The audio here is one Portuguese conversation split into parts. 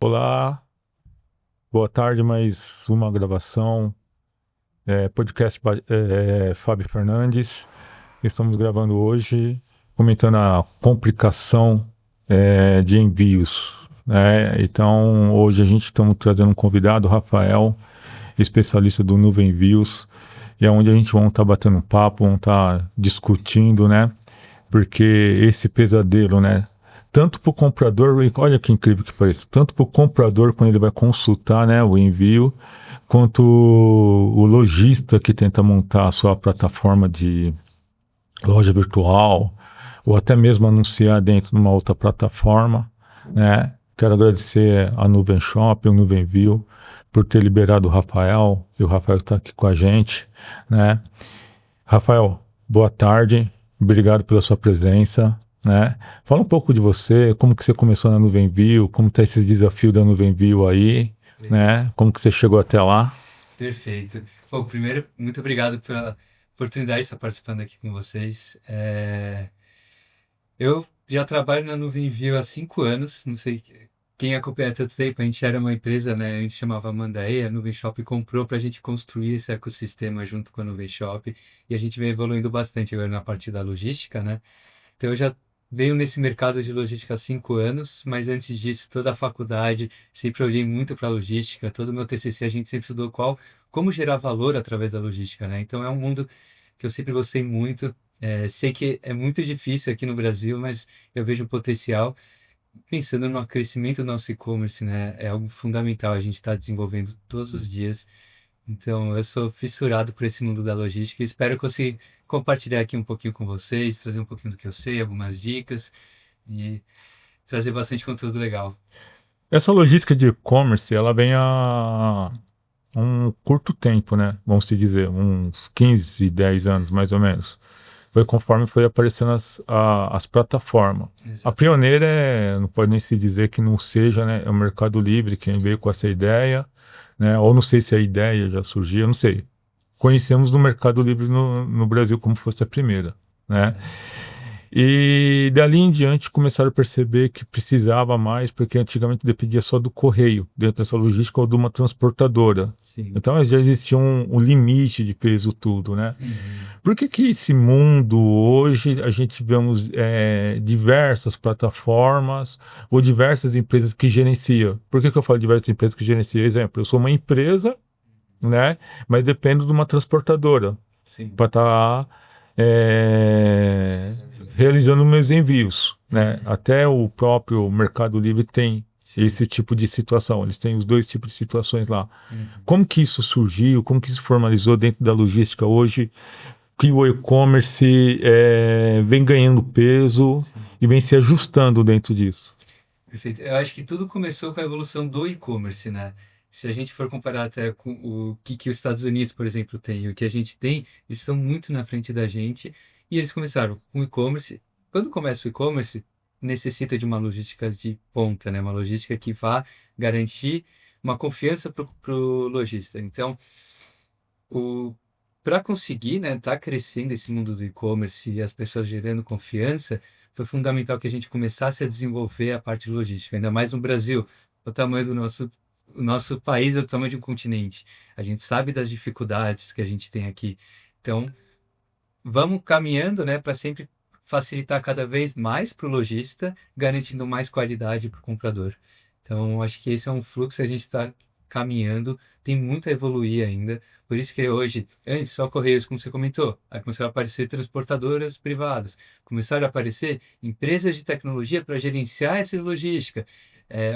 Olá, boa tarde, mais uma gravação, podcast Fábio Fernandes. Estamos gravando hoje, comentando a complicação de envios, né? Então, hoje a gente estamos trazendo um convidado, Rafael, especialista do Nuvem Envios, e é onde a gente vai estar batendo um papo, vamos estar discutindo, né? Porque esse pesadelo, né? Tanto para o comprador, olha que incrível que foi isso, tanto para o comprador quando ele vai consultar, né, o envio, quanto o lojista que tenta montar a sua plataforma de loja virtual, ou até mesmo anunciar dentro de uma outra plataforma, né? Quero agradecer a Nuvem Shop, o Nuvem View, por ter liberado o Rafael, e o Rafael está aqui com a gente, né? Rafael, boa tarde, obrigado pela sua presença, né? Fala um pouco de você, como que você começou na Nuvem View, como está esse desafio da Nuvem View aí, né? Como que você chegou até lá? Perfeito. Bom, primeiro, muito obrigado pela oportunidade de estar participando aqui com vocês. Eu já trabalho na Nuvem View há 5 anos, não sei quem acompanha há tanto tempo, a gente era uma empresa, né, antes chamava Mandae, a Nuvem Shop comprou para a gente construir esse ecossistema junto com a Nuvem Shop, e a gente vem evoluindo bastante agora na parte da logística, né? Então eu já venho nesse mercado de logística há 5 anos, mas antes disso, toda a faculdade, sempre olhei muito para a logística, todo o meu TCC a gente sempre estudou como gerar valor através da logística, né? Então é um mundo que eu sempre gostei muito. Sei que é muito difícil aqui no Brasil, mas eu vejo um potencial. Pensando no crescimento do nosso e-commerce, né? É algo fundamental a gente está desenvolvendo todos os dias. Então, eu sou fissurado por esse mundo da logística e espero conseguir compartilhar aqui um pouquinho com vocês, trazer um pouquinho do que eu sei, algumas dicas e trazer bastante conteúdo legal. Essa logística de e-commerce, ela vem há um curto tempo, né? Vamos se dizer, uns 15, 10 anos mais ou menos. Foi conforme foi aparecendo as plataformas. A Exato. pioneira não pode nem se dizer que não seja, né? É o Mercado Livre quem veio com essa ideia, né? Ou não sei se a ideia já surgiu, não sei. Conhecemos no Mercado Livre no Brasil como fosse a primeira, né? É, E dali em diante começaram a perceber que precisava mais, porque antigamente dependia só do correio, dentro dessa logística, ou de uma transportadora. sim. Então já existia um limite de peso tudo, né? Uhum. Por que que esse mundo hoje a gente vemos diversas plataformas ou diversas empresas que gerenciam? Por que que eu falo diversas empresas que gerenciam? Exemplo, eu sou uma empresa, né? Mas dependo de uma transportadora Sim. para estar Fazendo envios. realizando meus envios, né? Uhum. Até o próprio Mercado Livre tem Sim. esse tipo de situação. Eles têm os dois tipos de situações lá. Uhum. Como que isso surgiu? Como que isso formalizou dentro da logística hoje? Que o e-commerce vem ganhando peso Sim. e vem se ajustando dentro disso. Perfeito. Eu acho que tudo começou com a evolução do e-commerce, né? Se a gente for comparar até com o que os Estados Unidos, por exemplo, tem e o que a gente tem, eles estão muito na frente da gente e eles começaram com o e-commerce. Quando começa o e-commerce, necessita de uma logística de ponta, né? Uma logística que vá garantir uma confiança para o lojista. Então, o para conseguir, né, tá crescendo esse mundo do e-commerce e as pessoas gerando confiança, foi fundamental que a gente começasse a desenvolver a parte logística, ainda mais no Brasil. O tamanho do o nosso país é do tamanho de um continente. A gente sabe das dificuldades que a gente tem aqui. Então, vamos caminhando, né, para sempre facilitar cada vez mais para o lojista, garantindo mais qualidade para o comprador. Então, acho que esse é um fluxo que a gente está caminhando, tem muito a evoluir ainda. Por isso que hoje, antes só Correios, como você comentou, aí começaram a aparecer transportadoras privadas, começaram a aparecer empresas de tecnologia para gerenciar essa logística.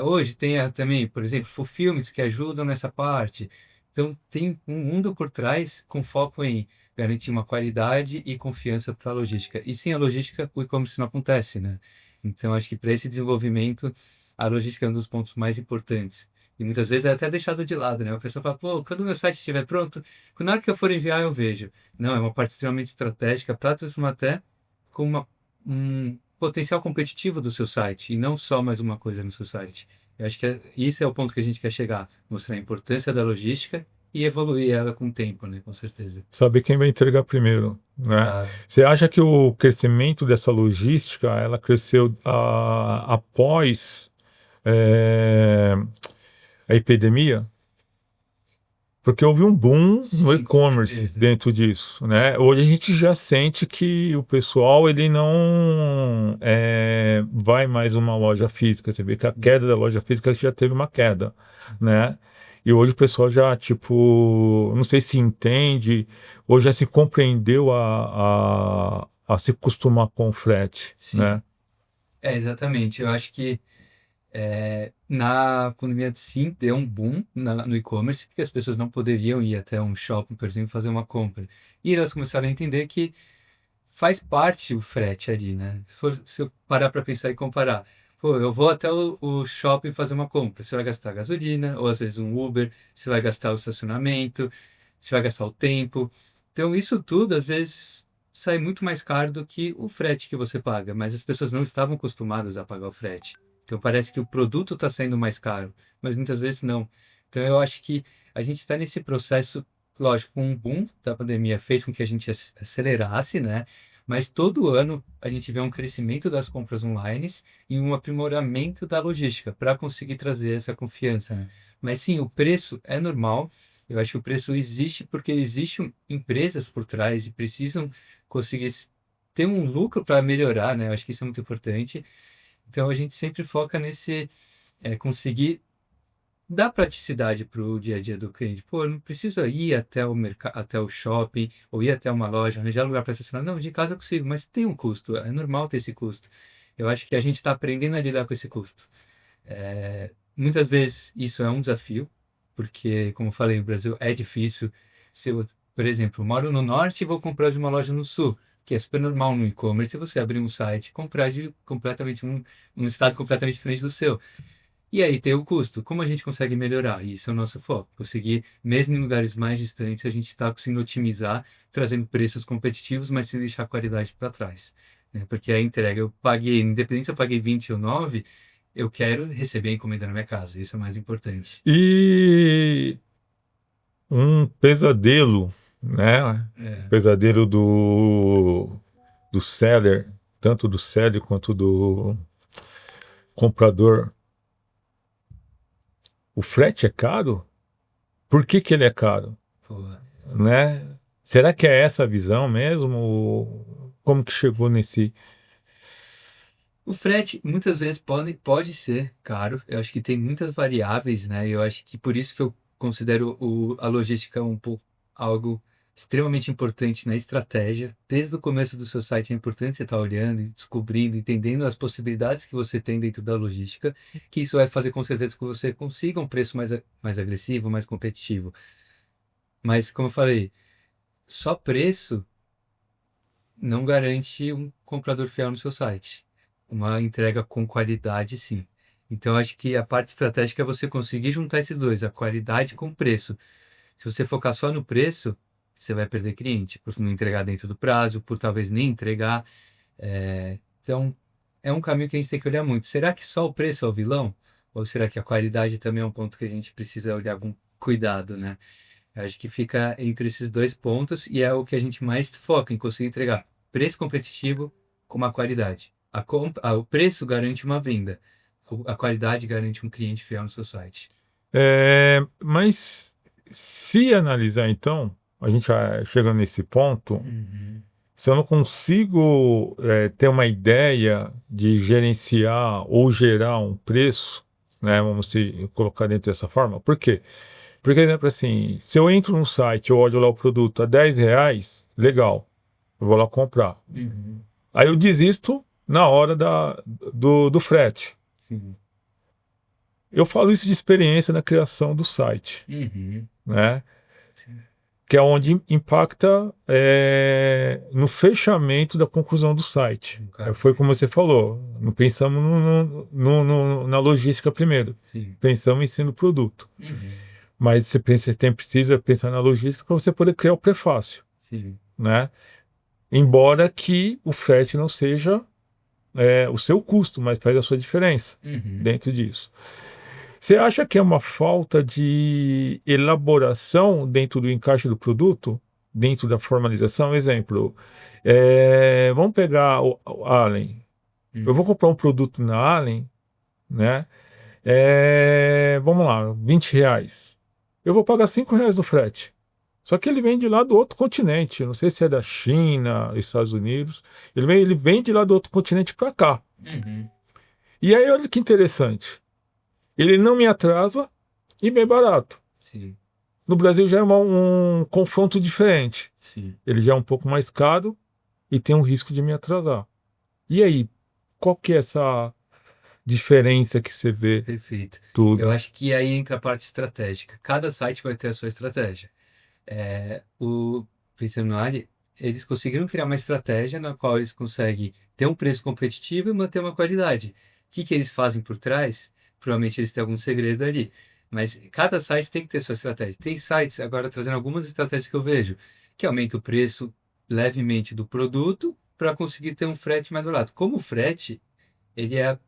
Hoje tem também, por exemplo, fulfillments que ajudam nessa parte. Então, tem um mundo por trás com foco em garantir uma qualidade e confiança para a logística. E sem a logística, o e-commerce não acontece, né? Então, acho que para esse desenvolvimento, a logística é um dos pontos mais importantes. E muitas vezes é até deixado de lado, né? A pessoa fala, pô, quando o meu site estiver pronto, na hora que eu for enviar, eu vejo. Não, é uma parte extremamente estratégica para transformar até como um potencial competitivo do seu site, e não só mais uma coisa no seu site. Eu acho que esse é o ponto que a gente quer chegar, mostrar a importância da logística e evoluir ela com o tempo, né? Com certeza. Saber quem vai entregar primeiro, né? Claro. Você acha que o crescimento dessa logística, ela cresceu após a epidemia, porque houve um boom no Sim, com e-commerce certeza. dentro disso, né? Hoje a gente já sente que o pessoal ele não vai mais uma loja física. Você vê que a queda da loja física já teve uma queda, né? E hoje o pessoal já, tipo, não sei se entende, ou já se compreendeu a se acostumar com o frete, Sim. né? Exatamente. Eu acho que na pandemia, sim, deu um boom no e-commerce, porque as pessoas não poderiam ir até um shopping, por exemplo, fazer uma compra. E elas começaram a entender que faz parte o frete ali, né? Se eu parar para pensar e comparar, pô, eu vou até o shopping fazer uma compra, você vai gastar gasolina, ou às vezes um Uber, você vai gastar o estacionamento, você vai gastar o tempo. Então, isso tudo, às vezes, sai muito mais caro do que o frete que você paga, mas as pessoas não estavam acostumadas a pagar o frete. Então, parece que o produto está saindo mais caro, mas muitas vezes não. Então, eu acho que a gente está nesse processo, lógico, com um boom da pandemia fez com que a gente acelerasse, né? Mas todo ano a gente vê um crescimento das compras online e um aprimoramento da logística para conseguir trazer essa confiança, né? Mas sim, o preço é normal. Eu acho que o preço existe porque existem empresas por trás e precisam conseguir ter um lucro para melhorar, né? Eu acho que isso é muito importante. Então a gente sempre foca nesse conseguir dar praticidade para o dia a dia do cliente. Pô, eu não preciso ir até o mercado, até o shopping, ou ir até uma loja, arranjar lugar para estacionar. Não, de casa eu consigo, mas tem um custo. É normal ter esse custo. Eu acho que a gente está aprendendo a lidar com esse custo. Muitas vezes isso é um desafio, porque, como eu falei, o Brasil é difícil. Se eu, por exemplo, moro no norte e vou comprar de uma loja no sul, que é super normal no e-commerce, você abrir um site e comprar de completamente um estado completamente diferente do seu. E aí tem o custo. Como a gente consegue melhorar? Isso é o nosso foco. Conseguir, mesmo em lugares mais distantes, a gente está conseguindo otimizar, trazendo preços competitivos, mas sem deixar a qualidade para trás. Né? Porque a entrega, eu paguei, independente se eu paguei 20 ou 9, eu quero receber a encomenda na minha casa. Isso é o mais importante. E um pesadelo, né? O É, pesadelo do seller, tanto do seller quanto do comprador. O frete é caro? Por que que ele é caro, pô. né? Será que é essa a visão mesmo? Como que chegou nesse... O frete muitas vezes pode ser caro. Eu acho que tem muitas variáveis, né? Eu acho que por isso que eu considero a logística um pouco algo extremamente importante na estratégia. Desde o começo do seu site é importante você estar olhando e descobrindo, entendendo as possibilidades que você tem dentro da logística, que isso vai fazer com certeza que você consiga um preço mais agressivo, mais competitivo. Mas, como eu falei, só preço não garante um comprador fiel no seu site. Uma entrega com qualidade, sim. Então, acho que a parte estratégica é você conseguir juntar esses dois, a qualidade com o preço. Se você focar só no preço, você vai perder cliente, por não entregar dentro do prazo, por talvez nem entregar. Então, é um caminho que a gente tem que olhar muito. Será que só o preço é o vilão? Ou será que a qualidade também é um ponto que a gente precisa olhar com cuidado, né? Eu acho que fica entre esses dois pontos e é o que a gente mais foca em conseguir entregar preço competitivo com uma qualidade. O preço garante uma venda, a qualidade garante um cliente fiel no seu site. Mas se analisar então, a gente chega nesse ponto, Uhum, se eu não consigo ter uma ideia de gerenciar ou gerar um preço, né, vamos se colocar dentro dessa forma, por quê? Porque, exemplo assim, se eu entro no site, eu olho lá o produto a R$ 10, legal, eu vou lá comprar. uhum, Aí eu desisto na hora do frete. sim, Eu falo isso de experiência na criação do site, uhum, né? sim, Que é onde impacta no fechamento da conclusão do site. cara, Foi como você falou, não pensamos na logística primeiro, sim, pensamos em si no produto. uhum, Mas você precisa pensar na logística para você poder criar o prefácio, sim, né? Embora que o frete não seja o seu custo, mas faz a sua diferença uhum, dentro disso. Você acha que é uma falta de elaboração dentro do encaixe do produto, dentro da formalização? Exemplo, vamos pegar o Allen. Eu vou uhum, comprar um produto na Allen, né? Vamos lá, R$ 20. Eu vou pagar R$ 5 do frete. Só que ele vem de lá do outro continente. Eu não sei se é da China, Estados Unidos. Ele vem de lá do outro continente para cá. Uhum. E aí, olha que interessante. Ele não me atrasa e bem barato. Sim, No Brasil já é um confronto diferente. sim. Ele já é um pouco mais caro e tem um risco de me atrasar. E aí, qual que é essa diferença que você vê Perfeito. Eu tudo? acho que aí entra a parte estratégica. Cada site vai ter a sua estratégia. Pensando no Ali, eles conseguiram criar uma estratégia na qual eles conseguem ter um preço competitivo e manter uma qualidade. O que que eles fazem por trás? Provavelmente eles têm algum segredo ali. Mas cada site tem que ter sua estratégia. Tem sites, agora trazendo algumas estratégias que eu vejo, que aumenta o preço levemente do produto para conseguir ter um frete mais barato. Como o frete, ele é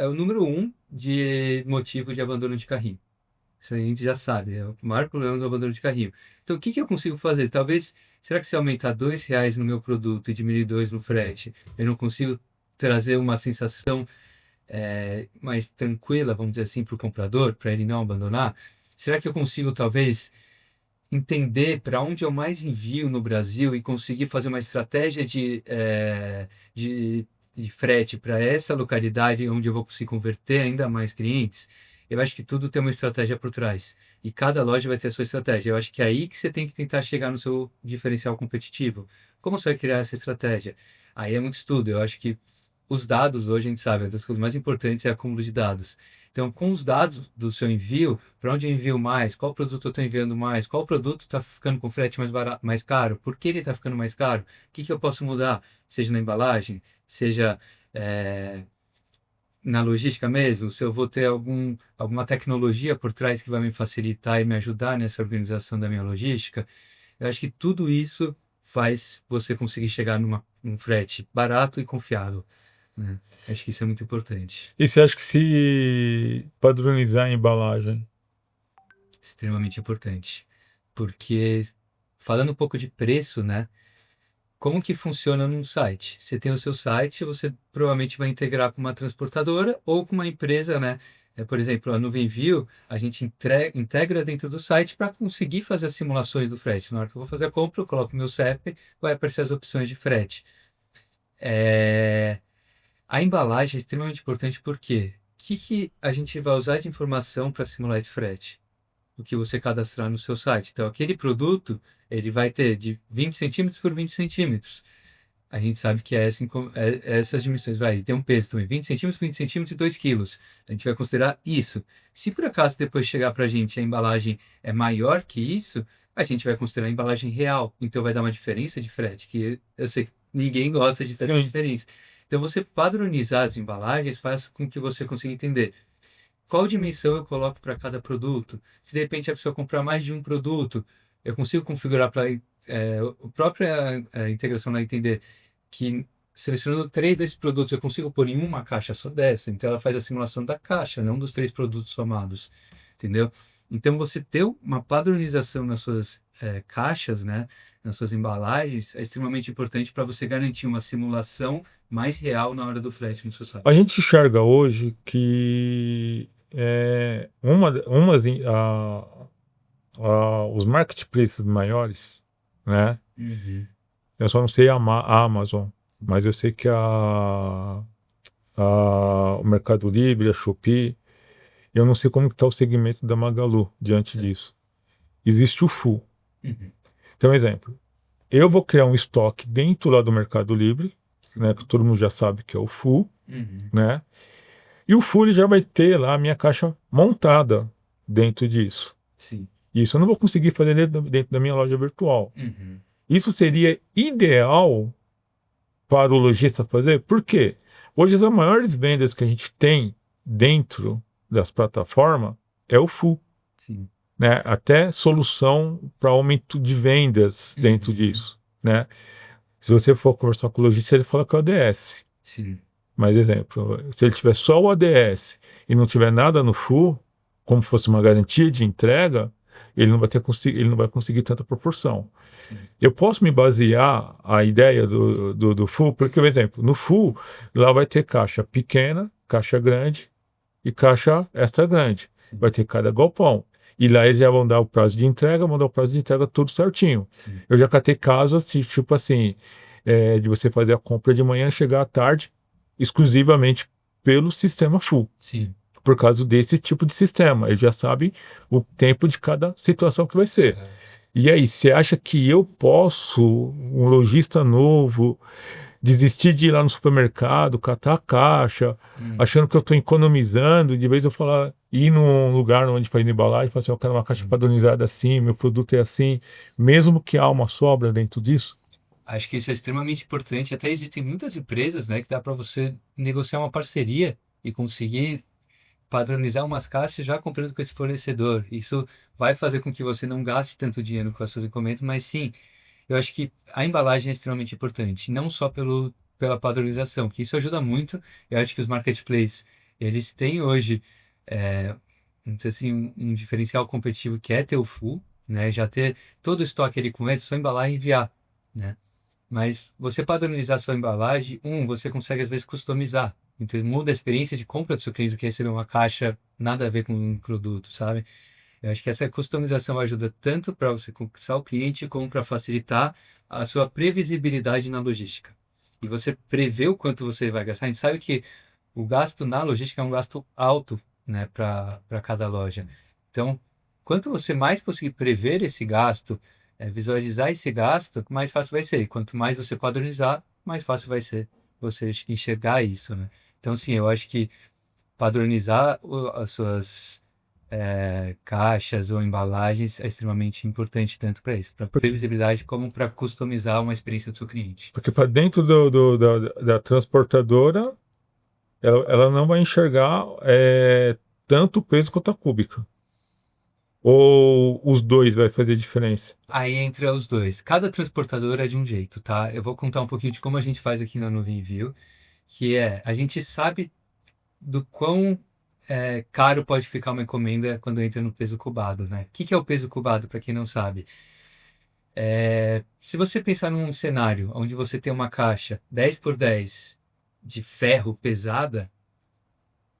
o número um de motivo de abandono de carrinho. Isso a gente já sabe, é o maior problema do abandono de carrinho. Então, o que que eu consigo fazer? Talvez, será que se eu aumentar R$ 2 no meu produto e diminuir 2 no frete, eu não consigo trazer uma sensação mais tranquila, vamos dizer assim, para o comprador, para ele não abandonar? Será que eu consigo, talvez, entender para onde eu mais envio no Brasil e conseguir fazer uma estratégia de, de frete para essa localidade onde eu vou conseguir converter ainda mais clientes? Eu acho que tudo tem uma estratégia por trás. E cada loja vai ter a sua estratégia. Eu acho que é aí que você tem que tentar chegar no seu diferencial competitivo. Como você vai criar essa estratégia? Aí é muito estudo. Eu acho que os dados, hoje a gente sabe, uma das coisas mais importantes é acúmulo de dados. Então, com os dados do seu envio, para onde eu envio mais, qual produto eu estou enviando mais, qual produto está ficando com frete mais barato, mais caro, por que ele está ficando mais caro, o que que eu posso mudar, seja na embalagem, seja na logística mesmo, se eu vou ter alguma tecnologia por trás que vai me facilitar e me ajudar nessa organização da minha logística. Eu acho que tudo isso faz você conseguir chegar num frete barato e confiável, né? Acho que isso é muito importante, E você acha que se padronizar a embalagem? extremamente importante. Porque, falando um pouco de preço, né? Como que funciona num site? Você tem o seu site, você provavelmente vai integrar com uma transportadora ou com uma empresa, né? Por exemplo, a Nuvem View, a gente integra dentro do site para conseguir fazer as simulações do frete. Na hora que eu vou fazer a compra, eu coloco meu CEP, vai aparecer as opções de frete. É, A embalagem é extremamente importante porque o que que a gente vai usar de informação para simular esse frete? O que você cadastrar no seu site. Então, aquele produto, ele vai ter de 20 centímetros por 20 centímetros. A gente sabe que é essas dimensões. Vai, tem um peso também, 20 centímetros, 20 centímetros e 2 quilos. A gente vai considerar isso. Se por acaso depois chegar para a gente a embalagem é maior que isso, a gente vai considerar a embalagem real. Então vai dar uma diferença de frete, que eu sei que ninguém gosta de ter essa Sim. diferença. Então você padronizar as embalagens faz com que você consiga entender qual dimensão eu coloco para cada produto. Se de repente a pessoa comprar mais de um produto, eu consigo configurar para a própria integração lá entender que selecionando 3 desses produtos eu consigo pôr em uma caixa só dessa. Então ela faz a simulação da caixa, não dos 3 produtos somados, entendeu? Então você ter uma padronização nas suas caixas, né, nas suas embalagens, é extremamente importante para você garantir uma simulação mais real na hora do frete no seu A site. gente enxerga hoje que os marketplaces maiores, né? Uhum. Eu só não sei a Amazon, mas eu sei que o Mercado Livre, a Shopee, eu não sei como está o segmento da Magalu diante Certo. disso. Existe o Full. Uhum. Então, exemplo, eu vou criar um estoque dentro lá do Mercado Livre, né, Sim. que todo mundo já sabe que é o Full, Uhum. né? E o Full ele já vai ter lá a minha caixa montada dentro disso. Sim. Isso eu não vou conseguir fazer dentro da minha loja virtual. Uhum. Isso seria ideal para o lojista fazer, por quê? Hoje as maiores vendas que a gente tem dentro das plataformas é o Full, Sim. né? Até solução para aumento de vendas dentro Uhum. disso, né? Se você for conversar com o lojista, ele fala que é o ADS. Sim. Mas, exemplo, se ele tiver só o ADS e não tiver nada no Full, como fosse uma garantia de entrega, ele não vai conseguir tanta proporção. Sim. Eu posso me basear a ideia do Full, porque, por exemplo, no Full, lá vai ter caixa pequena, caixa grande e caixa extra grande. Sim. Vai ter cada galpão. E lá eles já vão dar o prazo de entrega, vão dar o prazo de entrega tudo certinho. Sim. Eu já catei casos, tipo assim, de você fazer a compra de manhã, chegar à tarde, exclusivamente pelo sistema full. Sim. Por causa desse tipo de sistema. Eles já sabem o tempo de cada situação que vai ser. E aí, você acha que eu posso, um lojista novo, desistir de ir lá no supermercado, catar a caixa, achando que eu estou economizando, de vez eu falar, ir num lugar onde faz embalagem e falar assim, eu quero uma caixa padronizada assim, meu produto é assim, mesmo que há uma sobra dentro disso? Acho que isso é extremamente importante. Até existem muitas empresas, né, que dá para você negociar uma parceria e conseguir padronizar umas caixas já comprando com esse fornecedor. Isso vai fazer com que você não gaste tanto dinheiro com as suas encomendas, mas sim, eu acho que a embalagem é extremamente importante, não só pela padronização, que isso ajuda muito. Eu acho que os marketplaces, eles têm hoje, vamos dizer assim, um diferencial competitivo que é ter o full, né? Já ter todo o estoque ali com ele, só embalar e enviar, né? Mas você padronizar sua embalagem, você consegue às vezes customizar. Então muda a experiência de compra do seu cliente que receber uma caixa nada a ver com um produto, sabe? Eu acho que essa customização ajuda tanto para você conquistar o cliente como para facilitar a sua previsibilidade na logística. E você prevê o quanto você vai gastar. A gente sabe que o gasto na logística é um gasto alto, né, para cada loja. Então, quanto você mais conseguir prever esse gasto, visualizar esse gasto, mais fácil vai ser. E quanto mais você padronizar, mais fácil vai ser você enxergar isso, né? Então, sim, eu acho que padronizar as suas caixas ou embalagens é extremamente importante tanto para isso, para previsibilidade como para customizar uma experiência do seu cliente. Porque para dentro da transportadora, ela não vai enxergar tanto o peso quanto a cúbica. Ou os dois vai fazer diferença? Aí entra os dois. Cada transportadora é de um jeito, tá? Eu vou contar um pouquinho de como a gente faz aqui na Nuvem Envio, que a gente sabe do quão caro pode ficar uma encomenda quando entra no peso cubado, né? O que é o peso cubado, para quem não sabe? Se você pensar num cenário onde você tem uma caixa 10 por 10 de ferro pesada,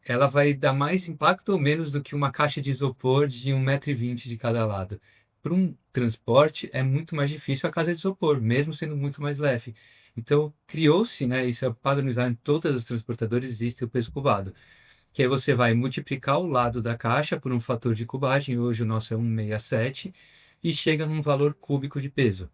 ela vai dar mais impacto ou menos do que uma caixa de isopor de 1,20 m de cada lado. Para um transporte é muito mais difícil a casa de isopor, mesmo sendo muito mais leve. Então, criou-se, né, isso é padronizado em todas as transportadoras, existe o peso cubado, que aí você vai multiplicar o lado da caixa por um fator de cubagem, hoje o nosso é 1,67, e chega num valor cúbico de peso.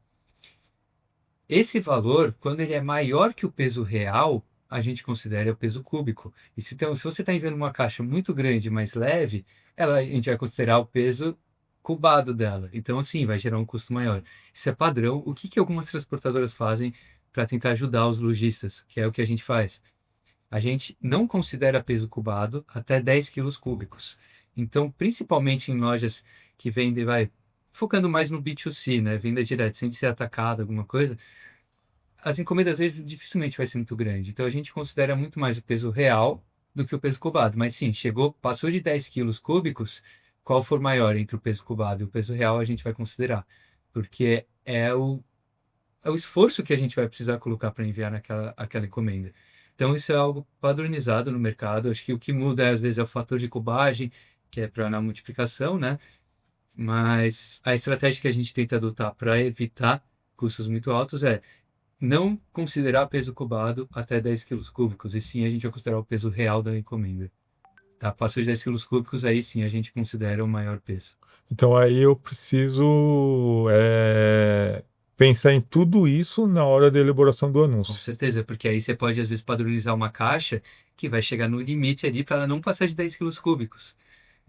Esse valor, quando ele é maior que o peso real, a gente considera o peso cúbico. E se você está enviando uma caixa muito grande, mais leve, a gente vai considerar o peso cubado dela. Então, assim, vai gerar um custo maior. Isso é padrão. O que algumas transportadoras fazem para tentar ajudar os lojistas, que é o que a gente faz? A gente não considera peso cubado até 10 quilos cúbicos. Então, principalmente em lojas que vendem, focando mais no B2C, né? Venda direta, sem ser atacado, alguma coisa, as encomendas deles dificilmente vai ser muito grande. Então a gente considera muito mais o peso real do que o peso cubado. Mas sim, passou de 10 quilos cúbicos, qual for maior entre o peso cubado e o peso real, a gente vai considerar. Porque é o esforço que a gente vai precisar colocar para enviar aquela encomenda. Então isso é algo padronizado no mercado. Acho que o que muda às vezes é o fator de cubagem, que é para na multiplicação, né? Mas a estratégia que a gente tenta adotar para evitar custos muito altos é não considerar peso cubado até 10 quilos cúbicos, e sim a gente vai considerar o peso real da encomenda. Tá? Passou de 10 quilos cúbicos, aí sim a gente considera o maior peso. Então aí eu preciso pensar em tudo isso na hora da elaboração do Com anúncio. certeza, porque aí você pode às vezes padronizar uma caixa que vai chegar no limite ali para ela não passar de 10 quilos cúbicos.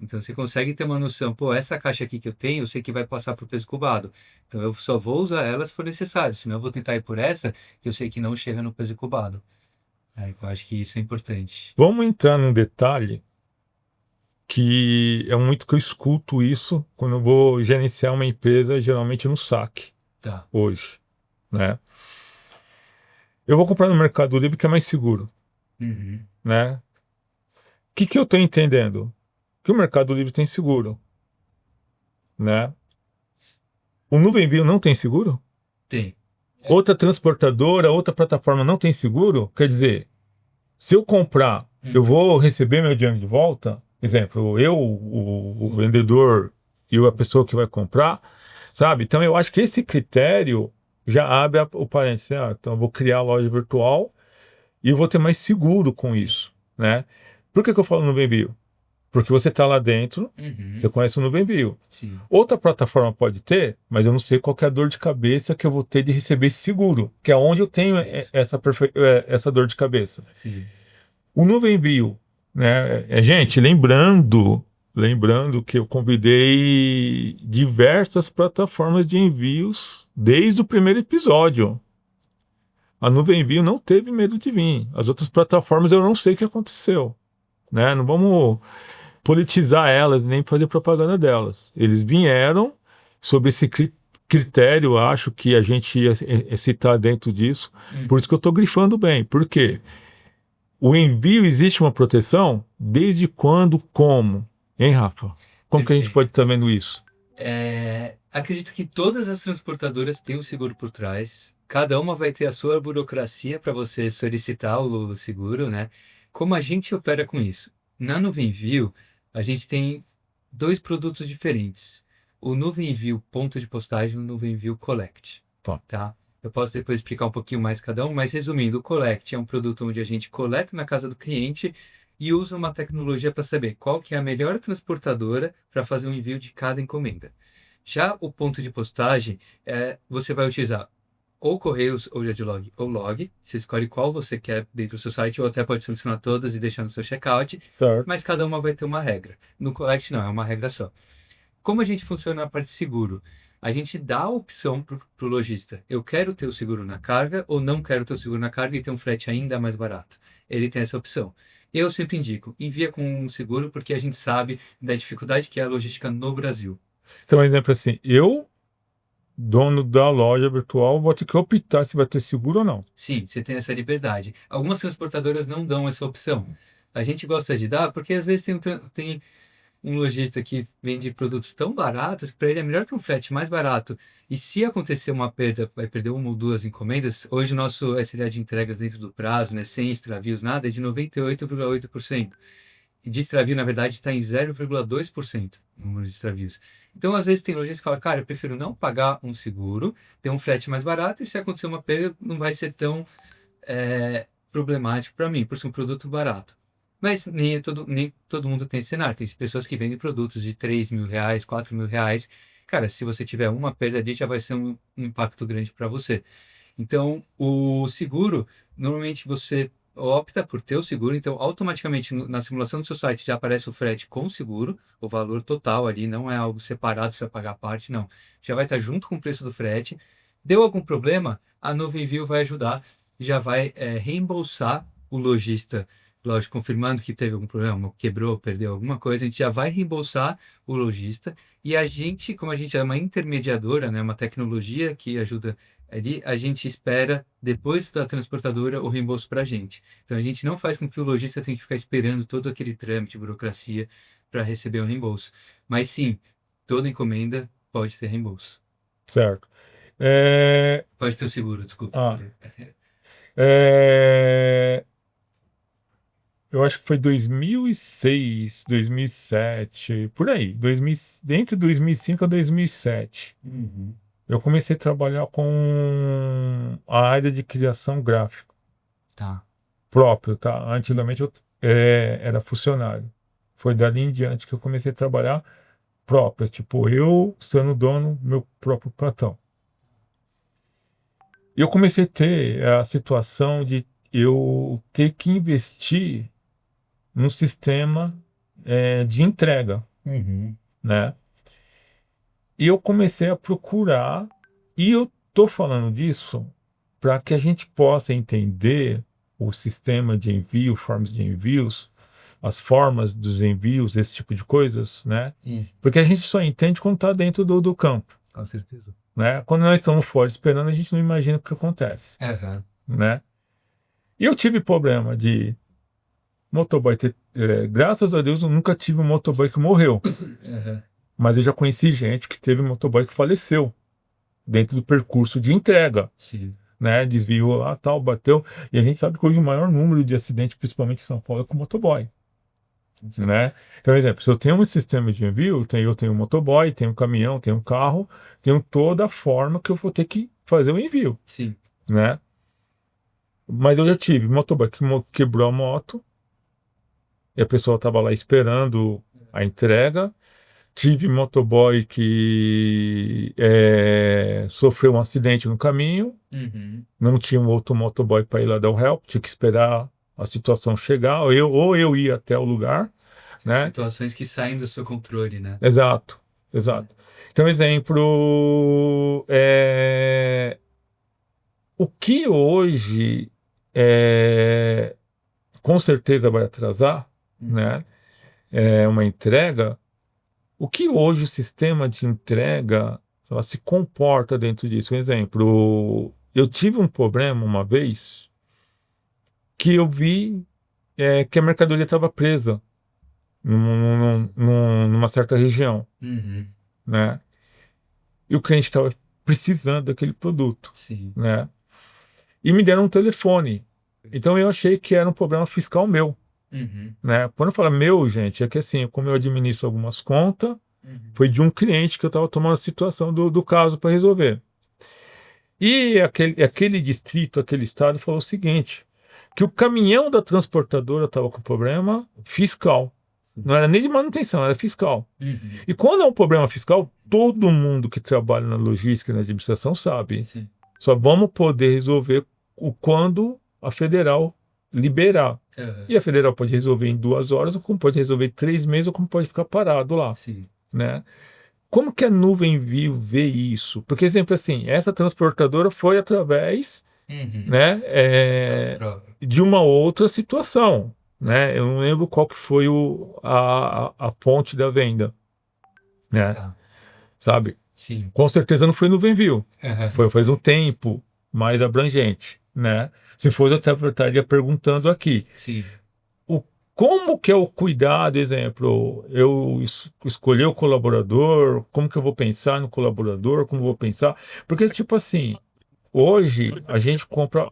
Então você consegue ter uma noção, pô, essa caixa aqui que eu tenho, eu sei que vai passar para o peso cubado. Então eu só vou usar ela se for necessário, senão eu vou tentar ir por essa que eu sei que não chega no peso cubado. Eu acho que isso é importante. Vamos entrar num detalhe que é muito que eu escuto isso quando eu vou gerenciar uma empresa, geralmente no saque, Tá. hoje, né? Eu vou comprar no Mercado Livre que é mais seguro, Uhum. né? O que eu estou entendendo? Que o Mercado Livre tem seguro, né? O Nuvem Envio não tem seguro? Tem. Outra transportadora, outra plataforma não tem seguro? Quer dizer, Se eu comprar, eu vou receber meu dinheiro de volta? Exemplo, eu, o vendedor e a pessoa que vai comprar, sabe? Então eu acho que esse critério já abre o parênteses. Então eu vou criar a loja virtual e eu vou ter mais seguro com isso, né? Por que que eu falo Nuvem Bio? Porque você está lá dentro, você conhece o Nuvem Bio. Sim, Outra plataforma pode ter, mas eu não sei qual que é a dor de cabeça que eu vou ter de receber esse seguro, que é onde eu tenho essa dor de cabeça. sim. O Nuvem Bio, né? Gente, lembrando que eu convidei diversas plataformas de envios desde o primeiro episódio. A Nuvem Bio não teve medo de vir. As outras plataformas eu não sei o que aconteceu, né? Não vamos politizar elas nem fazer propaganda delas. Eles vieram sobre esse critério, acho que a gente ia citar dentro disso. Por isso que eu estou grifando bem. Por quê? O envio existe uma proteção? Desde quando, como? Hein, Rafa? Como que a gente pode Perfeito. estar vendo isso? Acredito que todas as transportadoras têm um seguro por trás. Cada uma vai ter a sua burocracia para você solicitar o seguro, né? Como a gente opera com isso? Na Nuvem Envio, a gente tem dois produtos diferentes. O Nuvem Envio ponto de postagem e o Nuvem Envio Collect, Tá. tá? Eu posso depois explicar um pouquinho mais cada um, mas resumindo, o Collect é um produto onde a gente coleta na casa do cliente e usa uma tecnologia para saber qual que é a melhor transportadora para fazer o envio de cada encomenda. Já o ponto de postagem, você vai utilizar ou Correios, ou Jadlog, ou Log. Você escolhe qual você quer dentro do seu site, ou até pode selecionar todas e deixar no seu checkout, Certo. mas cada uma vai ter uma regra. No Collect não, é uma regra só. Como a gente funciona na parte de seguro? A gente dá a opção para o lojista. Eu quero ter o seguro na carga ou não quero ter o seguro na carga e ter um frete ainda mais barato. Ele tem essa opção. Eu sempre indico, envia com um seguro porque a gente sabe da dificuldade que é a logística no Brasil. Então, um exemplo assim, eu, dono da loja virtual, vou ter que optar se vai ter seguro ou não. Sim, você tem essa liberdade. Algumas transportadoras não dão essa opção. A gente gosta de dar porque às vezes tem um lojista que vende produtos tão baratos que para ele é melhor ter um frete mais barato. E se acontecer uma perda, vai perder uma ou duas encomendas. Hoje o nosso SLA de entregas dentro do prazo, né, sem extravios, nada, é de 98,8%. E de extravio, na verdade, está em 0,2% o número de extravios. Então, às vezes, tem lojistas que falam, cara, eu prefiro não pagar um seguro, ter um frete mais barato, e se acontecer uma perda, não vai ser tão problemático para mim, por ser um produto barato. Mas nem todo mundo tem esse cenário. Tem pessoas que vendem produtos de R$ 3.000, R$ 4.000. Cara, se você tiver uma perda ali, já vai ser um impacto grande para você. Então, o seguro, normalmente você opta por ter o seguro, então automaticamente na simulação do seu site já aparece o frete com o seguro, o valor total ali, não é algo separado, você vai pagar a parte, não. Já vai estar junto com o preço do frete. Deu algum problema, a Nuvem Envio vai ajudar, já vai reembolsar o lojista, lógico, confirmando que teve algum problema, quebrou, perdeu alguma coisa, a gente já vai reembolsar o lojista e a gente, como a gente é uma intermediadora, né, uma tecnologia que ajuda ali, a gente espera, depois da transportadora, o reembolso para a gente. Então, a gente não faz com que o lojista tenha que ficar esperando todo aquele trâmite, burocracia, para receber o reembolso. Mas sim, toda encomenda pode ter reembolso. Certo. É, Pode ter o seguro, desculpa. ah, é, eu acho que foi 2006, 2007, por aí, entre 2005 a 2007. Uhum. Eu comecei a trabalhar com a área de criação gráfica Tá. próprio, tá? Antigamente eu era funcionário. Foi dali em diante que eu comecei a trabalhar próprio, tipo, eu sendo dono do meu próprio plantão. E eu comecei a ter a situação de eu ter que investir num sistema de entrega, Uhum. né? E eu comecei a procurar, e eu tô falando disso para que a gente possa entender o sistema de envio, formas de envios, as formas dos envios, esse tipo de coisas, né? Porque a gente só entende quando está dentro do campo, Com certeza. né? Quando nós estamos fora esperando, a gente não imagina o que acontece, Aham. né? E eu tive problema de motoboy graças a Deus eu nunca tive um motoboy que morreu, Aham. mas eu já conheci gente que teve motoboy que faleceu dentro do percurso de entrega. Sim. né? Desviou lá, tal, bateu. E a gente sabe que hoje o maior número de acidentes, principalmente em São Paulo, é com motoboy, né? Então, por exemplo, se eu tenho um sistema de envio, eu tenho um motoboy, tenho um caminhão, tenho um carro, tenho toda a forma que eu vou ter que fazer o envio, Sim. né? Mas eu já tive motoboy que quebrou a moto e a pessoa estava lá esperando a entrega. Tive motoboy que sofreu um acidente no caminho, Uhum. não tinha um outro motoboy para ir lá dar o help, tinha que esperar a situação chegar, ou eu ia até o lugar, né? Situações que saem do seu controle, né? Exato, exato. Então, exemplo, o que hoje com certeza vai atrasar, Uhum. né? É uma entrega. O que hoje o sistema de entrega ela se comporta dentro disso? Um exemplo, eu tive um problema uma vez que eu vi que a mercadoria estava presa numa certa região, Uhum. né? E o cliente estava precisando daquele produto, Sim. né? E me deram um telefone. Então eu achei que era um problema fiscal meu, Uhum. né? Quando eu falo meu, gente, é que assim, como eu administro algumas contas, Uhum. foi de um cliente que eu estava tomando a situação do caso para resolver. E aquele distrito, aquele estado falou o seguinte, que o caminhão da transportadora estava com problema fiscal. Sim. Não era nem de manutenção, era fiscal. Uhum. E quando é um problema fiscal, todo mundo que trabalha na logística e na administração sabe. Sim. Só vamos poder resolver quando a federal liberar. Uhum. E a federal pode resolver em 2 horas, ou como pode resolver em 3 meses, ou como pode ficar parado lá, Sim. né? Como que a nuvem viu vê isso? Porque, exemplo assim, essa transportadora foi através, Uhum. né, Próprio. de uma outra situação, né? Eu não lembro qual que foi a fonte da venda, né? Tá. Sabe? Sim. Com certeza não foi nuvem viu. Uhum. Foi faz um tempo mais abrangente, né? Se fosse, eu até estaria perguntando aqui. Sim. O, como que é o cuidado, exemplo, eu escolher o colaborador, como que eu vou pensar no colaborador, como eu vou pensar, porque tipo assim, hoje a gente compra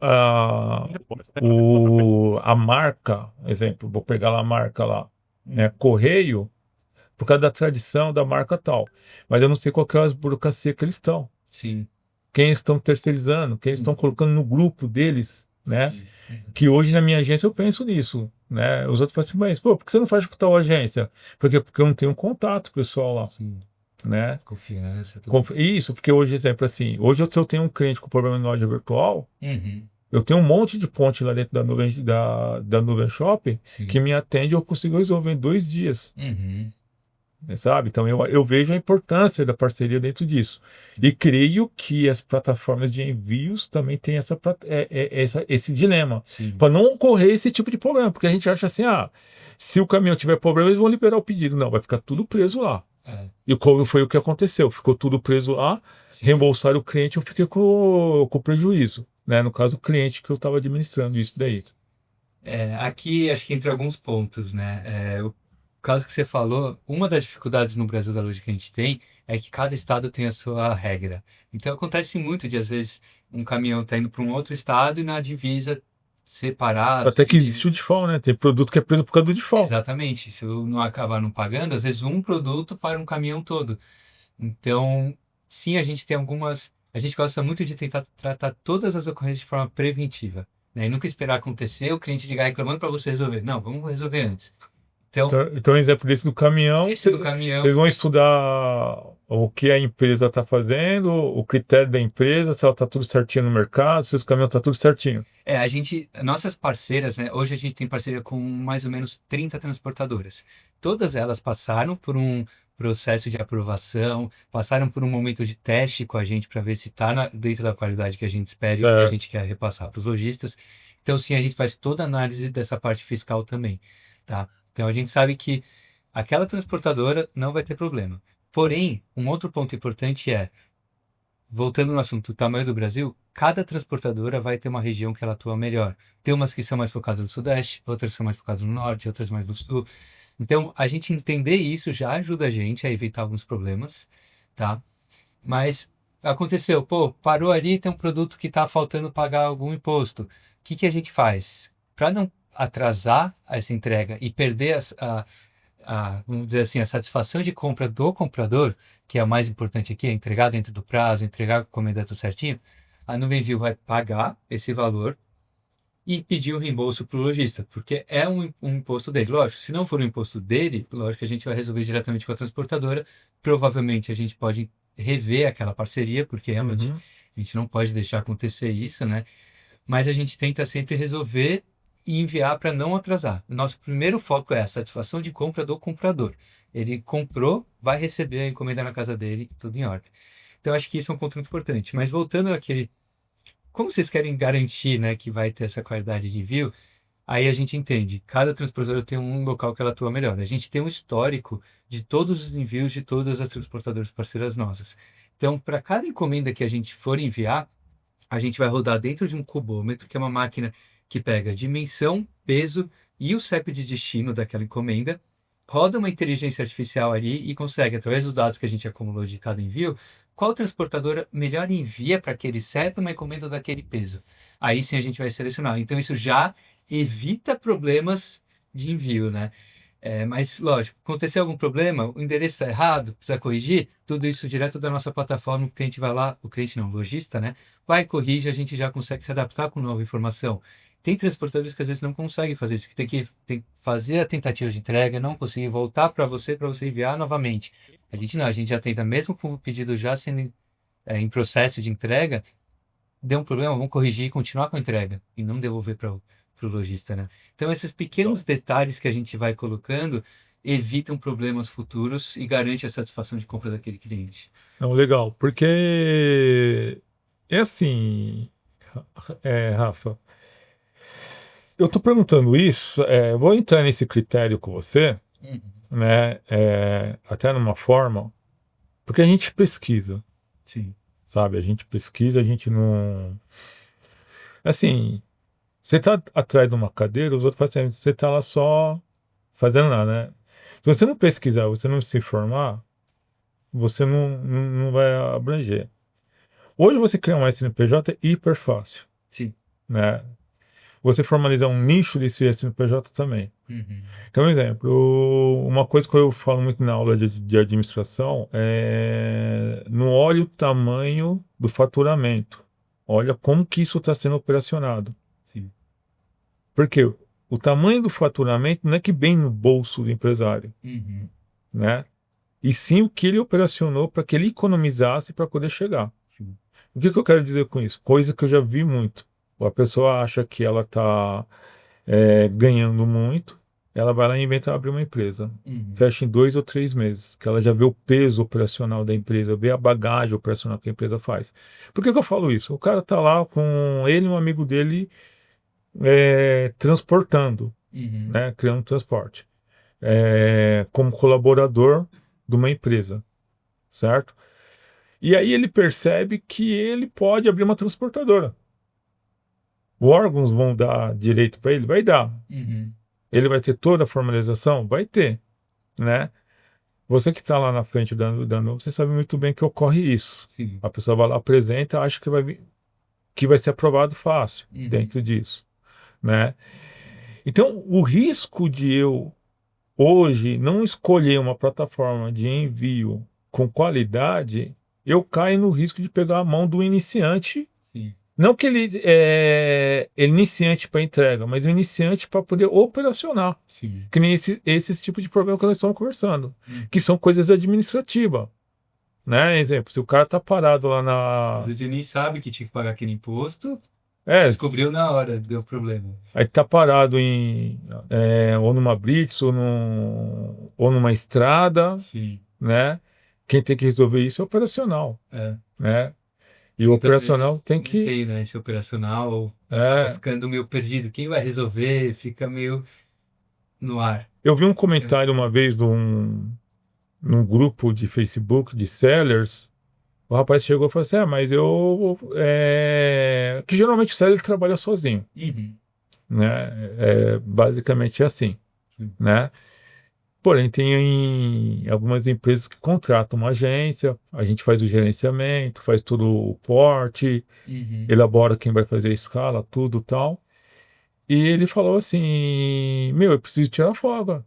a marca, exemplo, vou pegar lá a marca lá, né, Correio, por causa da tradição da marca tal, mas eu não sei qual que é as burocracia que eles estão, Sim. quem eles estão terceirizando, quem eles estão colocando no grupo deles, né? Que hoje na minha agência eu penso nisso, né? Os outros falam assim, mas, pô, por que você não faz com tal agência? Porque eu não tenho contato pessoal lá, Sim. né? Confiança, tudo. Isso, porque hoje, exemplo assim, hoje se eu tenho um cliente com problema em loja virtual, Uhum. eu tenho um monte de ponte lá dentro da nuvem Shop que Sim. me atende e eu consigo resolver em 2 dias, Uhum. né, sabe? Então eu vejo a importância da parceria dentro disso. E creio que as plataformas de envios também têm esse dilema, Sim. para não ocorrer esse tipo de problema, porque a gente acha assim, se o caminhão tiver problema, eles vão liberar o pedido. Não, vai ficar tudo preso lá. É. E como foi o que aconteceu? Ficou tudo preso lá, Sim. reembolsaram o cliente, eu fiquei com prejuízo, né? No caso, o cliente que eu estava administrando isso daí. Aqui acho que entre alguns pontos, né? O caso que você falou, uma das dificuldades no Brasil da lógica que a gente tem é que cada estado tem a sua regra. Então acontece muito de às vezes um caminhão tá indo para um outro estado e na divisa separado. Até que existe o default, né? Tem produto que é preso por causa do default. Exatamente. Se eu não acabar não pagando, às vezes um produto para um caminhão todo. Então, sim, a gente tem algumas. A gente gosta muito de tentar tratar todas as ocorrências de forma preventiva, né? E nunca esperar acontecer, o cliente ligar reclamando para você resolver. Não, vamos resolver antes. Então, Então, exemplo desse do caminhão, esse do caminhão. vocês vão estudar o que a empresa está fazendo, o critério da empresa, se ela está tudo certinho no mercado, se os caminhões estão tudo certinho. Nossas parceiras, né? Hoje a gente tem parceria com mais ou menos 30 transportadoras. Todas elas passaram por um processo de aprovação, passaram por um momento de teste com a gente para ver se está dentro da qualidade que a gente espera e o que a É, gente quer repassar para os lojistas. Então, sim, a gente faz toda a análise dessa parte fiscal também, tá? Então, a gente sabe que aquela transportadora não vai ter problema. Porém, um outro ponto importante é voltando no assunto do tamanho do Brasil, cada transportadora vai ter uma região que ela atua melhor. Tem umas que são mais focadas no Sudeste, outras são mais focadas no Norte, outras mais no Sul. Então, a gente entender isso já ajuda a gente a evitar alguns problemas, tá? Mas aconteceu, pô, parou ali, tem um produto que está faltando pagar algum imposto. O que que a gente faz? Para não atrasar essa entrega e perder vamos dizer assim, a satisfação de compra do comprador, que é o mais importante aqui, é entregar dentro do prazo, entregar com a encomenda tudo certinho, a Nuvem Envio vai pagar esse valor e pedir o reembolso para o lojista, porque é um imposto dele. Lógico, se não for um imposto dele, lógico que a gente vai resolver diretamente com a transportadora. Provavelmente a gente pode rever aquela parceria, porque realmente Uhum. a gente não pode deixar acontecer isso, né? Mas a gente tenta sempre resolver e enviar para não atrasar. Nosso primeiro foco é a satisfação de compra do comprador. Ele comprou, vai receber a encomenda na casa dele, tudo em ordem. Então acho que isso é um ponto muito importante. Mas voltando àquele, como vocês querem garantir, né, que vai ter essa qualidade de envio? Aí a gente entende, cada transportadora tem um local que ela atua melhor. A gente tem um histórico de todos os envios de todas as transportadoras parceiras nossas. Então, para cada encomenda que a gente for enviar, a gente vai rodar dentro de um cubômetro, que é uma máquina que pega dimensão, peso e o CEP de destino daquela encomenda, roda uma inteligência artificial ali e consegue, através dos dados que a gente acumulou de cada envio, qual transportadora melhor envia para aquele CEP uma encomenda daquele peso. Aí sim a gente vai selecionar. Então isso já evita problemas de envio, né? Mas, lógico, acontecer algum problema, o endereço está errado, precisa corrigir, tudo isso direto da nossa plataforma, o cliente vai lá, o cliente não, o lojista, né? Vai, corrige, a gente já consegue se adaptar com nova informação. Tem transportadores que às vezes não conseguem fazer isso, que tem que fazer a tentativa de entrega, não conseguir voltar para você enviar novamente. A gente não, a gente já tenta, mesmo com o pedido já sendo em processo de entrega, deu um problema, vamos corrigir e continuar com a entrega, e não devolver para o lojista, né? Então, esses pequenos detalhes que a gente vai colocando evitam problemas futuros e garante a satisfação de compra daquele cliente. Não, legal, porque é assim, Rafa, eu tô perguntando isso, vou entrar nesse critério com você, Uhum. né, até numa forma, porque a gente pesquisa, Sim. sabe? A gente pesquisa, a gente não. Assim, você tá atrás de uma cadeira, os outros fazem, você tá lá só fazendo nada, né? Se você não pesquisar, você não se informar, você não vai abranger. Hoje você criar um SNPJ é hiper fácil, Sim. né? Você formalizar um nicho desse SNPJ também. Uhum. Então, um exemplo, uma coisa que eu falo muito na aula de administração é não olhe o tamanho do faturamento, olha como que isso está sendo operacionado. Sim. Porque o tamanho do faturamento não é que vem no bolso do empresário, Uhum. né? E sim o que ele operacionou para que ele economizasse para poder chegar. Sim. O que eu quero dizer com isso? Coisa que eu já vi muito. A pessoa acha que ela está ganhando muito, ela vai lá e inventa abrir uma empresa. Uhum. Fecha em 2 ou 3 meses, que ela já vê o peso operacional da empresa, vê a bagagem operacional que a empresa faz. Por que eu falo isso? O cara está lá com ele e um amigo dele transportando, Uhum. né, criando transporte, como colaborador de uma empresa, certo? E aí ele percebe que ele pode abrir uma transportadora. Os órgãos vão dar direito para ele? Vai dar. Uhum. Ele vai ter toda a formalização? Vai ter, né? Você que está lá na frente dando, você sabe muito bem que ocorre isso. Sim. A pessoa vai lá, apresenta, acha que vai ser aprovado fácil Uhum. dentro disso, né? Então, o risco de eu hoje não escolher uma plataforma de envio com qualidade, eu caio no risco de pegar a mão do iniciante. Sim. Não que ele é iniciante para entrega, mas o iniciante para poder operacionar. Sim. Que nem esses tipos de problema que nós estamos conversando, Uhum. que são coisas administrativas. Né? Exemplo, se o cara está parado lá Às na. vezes ele nem sabe que tinha que pagar aquele imposto, É, descobriu na hora, deu problema. aí está parado ou numa blitz ou numa estrada, Sim. né? Quem tem que resolver isso é o operacional, É. né? E o Muitas operacional vezes tem não que. tem, né, esse operacional, ou acaba é, ficando meio perdido. Quem vai resolver? Fica meio no ar. Eu vi um Isso é- comentário uma vez num grupo de Facebook de sellers. O rapaz chegou e falou assim: mas eu. Que geralmente o seller trabalha sozinho, Uhum. né? Basicamente é assim, Sim. né? Porém, tem algumas empresas que contratam uma agência, a gente faz o gerenciamento, faz todo o porte, Uhum. elabora quem vai fazer a escala, tudo tal. E ele falou assim: Meu, eu preciso tirar folga.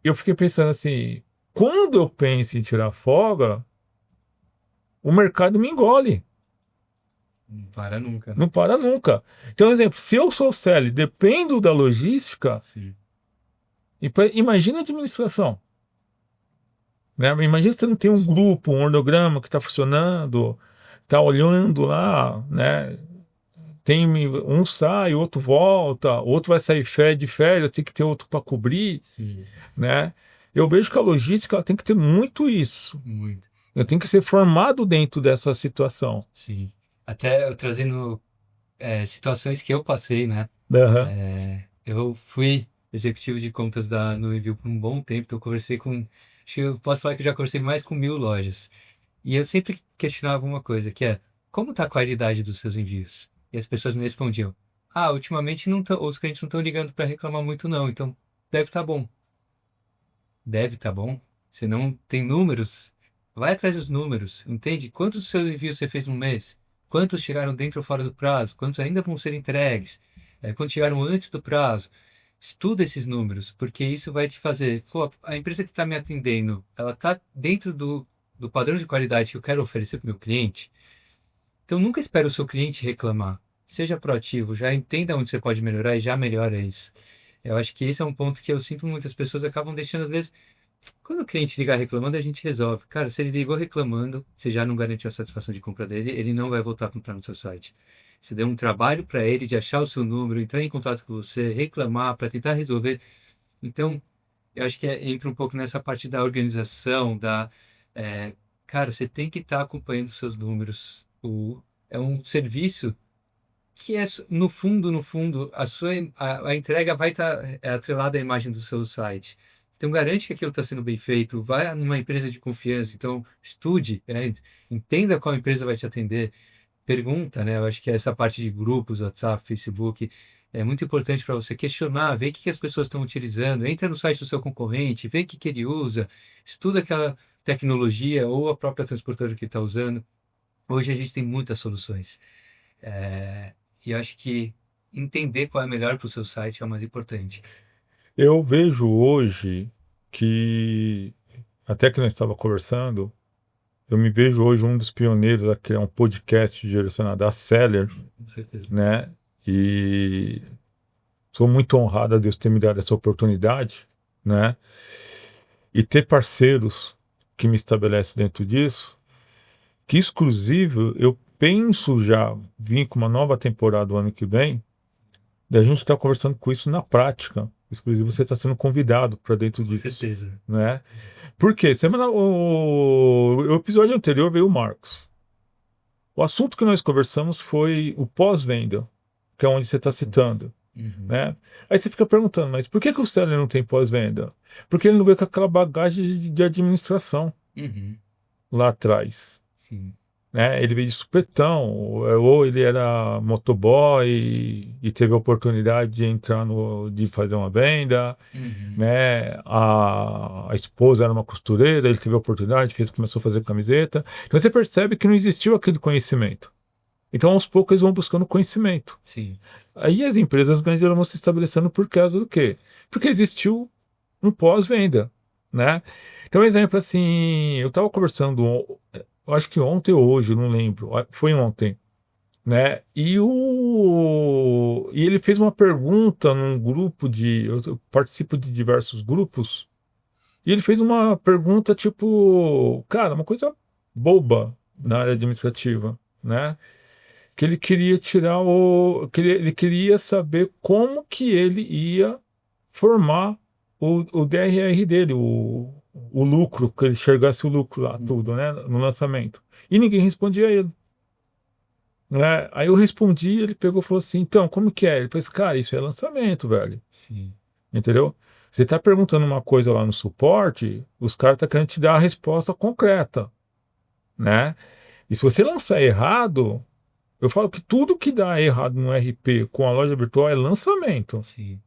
Eu fiquei pensando assim: quando eu penso em tirar folga, o mercado me engole, Não para nunca, né? não para nunca. Então, exemplo, se eu sou CL, dependo da logística, Sim. imagina a administração. Né? Imagina se você não tem um grupo, um organograma que está funcionando, está olhando lá, né? Tem um sai, outro volta, outro vai sair de férias, tem que ter outro para cobrir, Sim. né? Eu vejo que a logística ela tem que ter muito isso. Muito. Eu tenho que ser formado dentro dessa situação. Sim. Até eu trazendo situações que eu passei, né? Aham. Eu fui executivo de contas da Nuivil por um bom tempo, então eu conversei com. Acho que eu posso falar que eu já conversei mais com 1.000 lojas. E eu sempre questionava uma coisa, que é, como está a qualidade dos seus envios? E as pessoas me respondiam, ultimamente não os clientes não estão ligando para reclamar muito não, então deve estar bom. Deve estar bom? Você não tem números? Vai atrás dos números, entende? Quantos seus envios você fez no mês? Quantos chegaram dentro ou fora do prazo? Quantos ainda vão ser entregues? Quantos chegaram antes do prazo? Estuda esses números, porque isso vai te fazer. Pô, a empresa que está me atendendo, ela está dentro do padrão de qualidade que eu quero oferecer para o meu cliente? Então nunca espere o seu cliente reclamar. Seja proativo, já entenda onde você pode melhorar e já melhora isso. Eu acho que esse é um ponto que eu sinto muitas pessoas acabam deixando, às vezes, quando o cliente ligar reclamando, a gente resolve. Cara, se ele ligou reclamando, você já não garantiu a satisfação de compra dele, ele não vai voltar a comprar no seu site. Você deu um trabalho para ele de achar o seu número, entrar em contato com você, reclamar, para tentar resolver. Então, eu acho que entra um pouco nessa parte da organização, é, cara, você tem que estar acompanhando os seus números. É um serviço que é, no fundo, a entrega vai estar atrelada à imagem do seu site. Então, garante que aquilo está sendo bem feito. Vai numa empresa de confiança. Então, estude, entenda qual empresa vai te atender. Pergunta, né? Eu acho que essa parte de grupos, WhatsApp, Facebook, é muito importante para você questionar, ver o que as pessoas estão utilizando. Entra no site do seu concorrente, vê o que ele usa, estuda aquela tecnologia ou a própria transportadora que ele está usando. Hoje a gente tem muitas soluções. É, e eu acho que entender qual é melhor para o seu site é o mais importante. Eu vejo hoje que, até que nós estava conversando, eu me vejo hoje um dos pioneiros a criar um podcast direcionado a seller, Com certeza. né? E sou muito honrado a Deus ter me dado essa oportunidade, né? E ter parceiros que me estabelecem dentro disso, que exclusivo, eu penso já vir com uma nova temporada o ano que vem, da gente estar conversando com isso na prática. Exclusivo, você está sendo convidado para dentro Com disso, certeza. né? Por quê? O episódio anterior veio o Marcos. O assunto que nós conversamos foi o pós-venda, que é onde você está citando, Uhum. né? Aí você fica perguntando, mas por que que o seller não tem pós-venda? Porque ele não veio com aquela bagagem de administração Uhum. lá atrás, Sim. né? Ele veio de supetão, ou ele era motoboy e teve a oportunidade de entrar de fazer uma venda, Uhum. né? A esposa era uma costureira, ele teve a oportunidade, começou a fazer camiseta. Então você percebe que não existiu aquele conhecimento. Então, aos poucos, eles vão buscando conhecimento. Sim. Aí as empresas grandes elas vão se estabelecendo por causa do quê? Porque existiu um pós-venda, né? Então, exemplo assim, eu estava conversando, eu acho que ontem ou hoje, eu não lembro, foi ontem, né? E ele fez uma pergunta num grupo eu participo de diversos grupos, e ele fez uma pergunta tipo, cara, uma coisa boba na área administrativa, né? Que ele queria tirar ele queria saber como que ele ia formar o DRR dele, o lucro, que ele enxergasse o lucro lá, tudo, né, no lançamento. E ninguém respondia a ele, né? Aí eu respondi, ele pegou e falou assim, então, como que é? Ele falou assim, cara, isso é lançamento, velho, Sim. entendeu? Você está perguntando uma coisa lá no suporte, os caras estão querendo te dar a resposta concreta, né? E se você lançar errado, eu falo que tudo que dá errado no RP com a loja virtual é lançamento. Sim.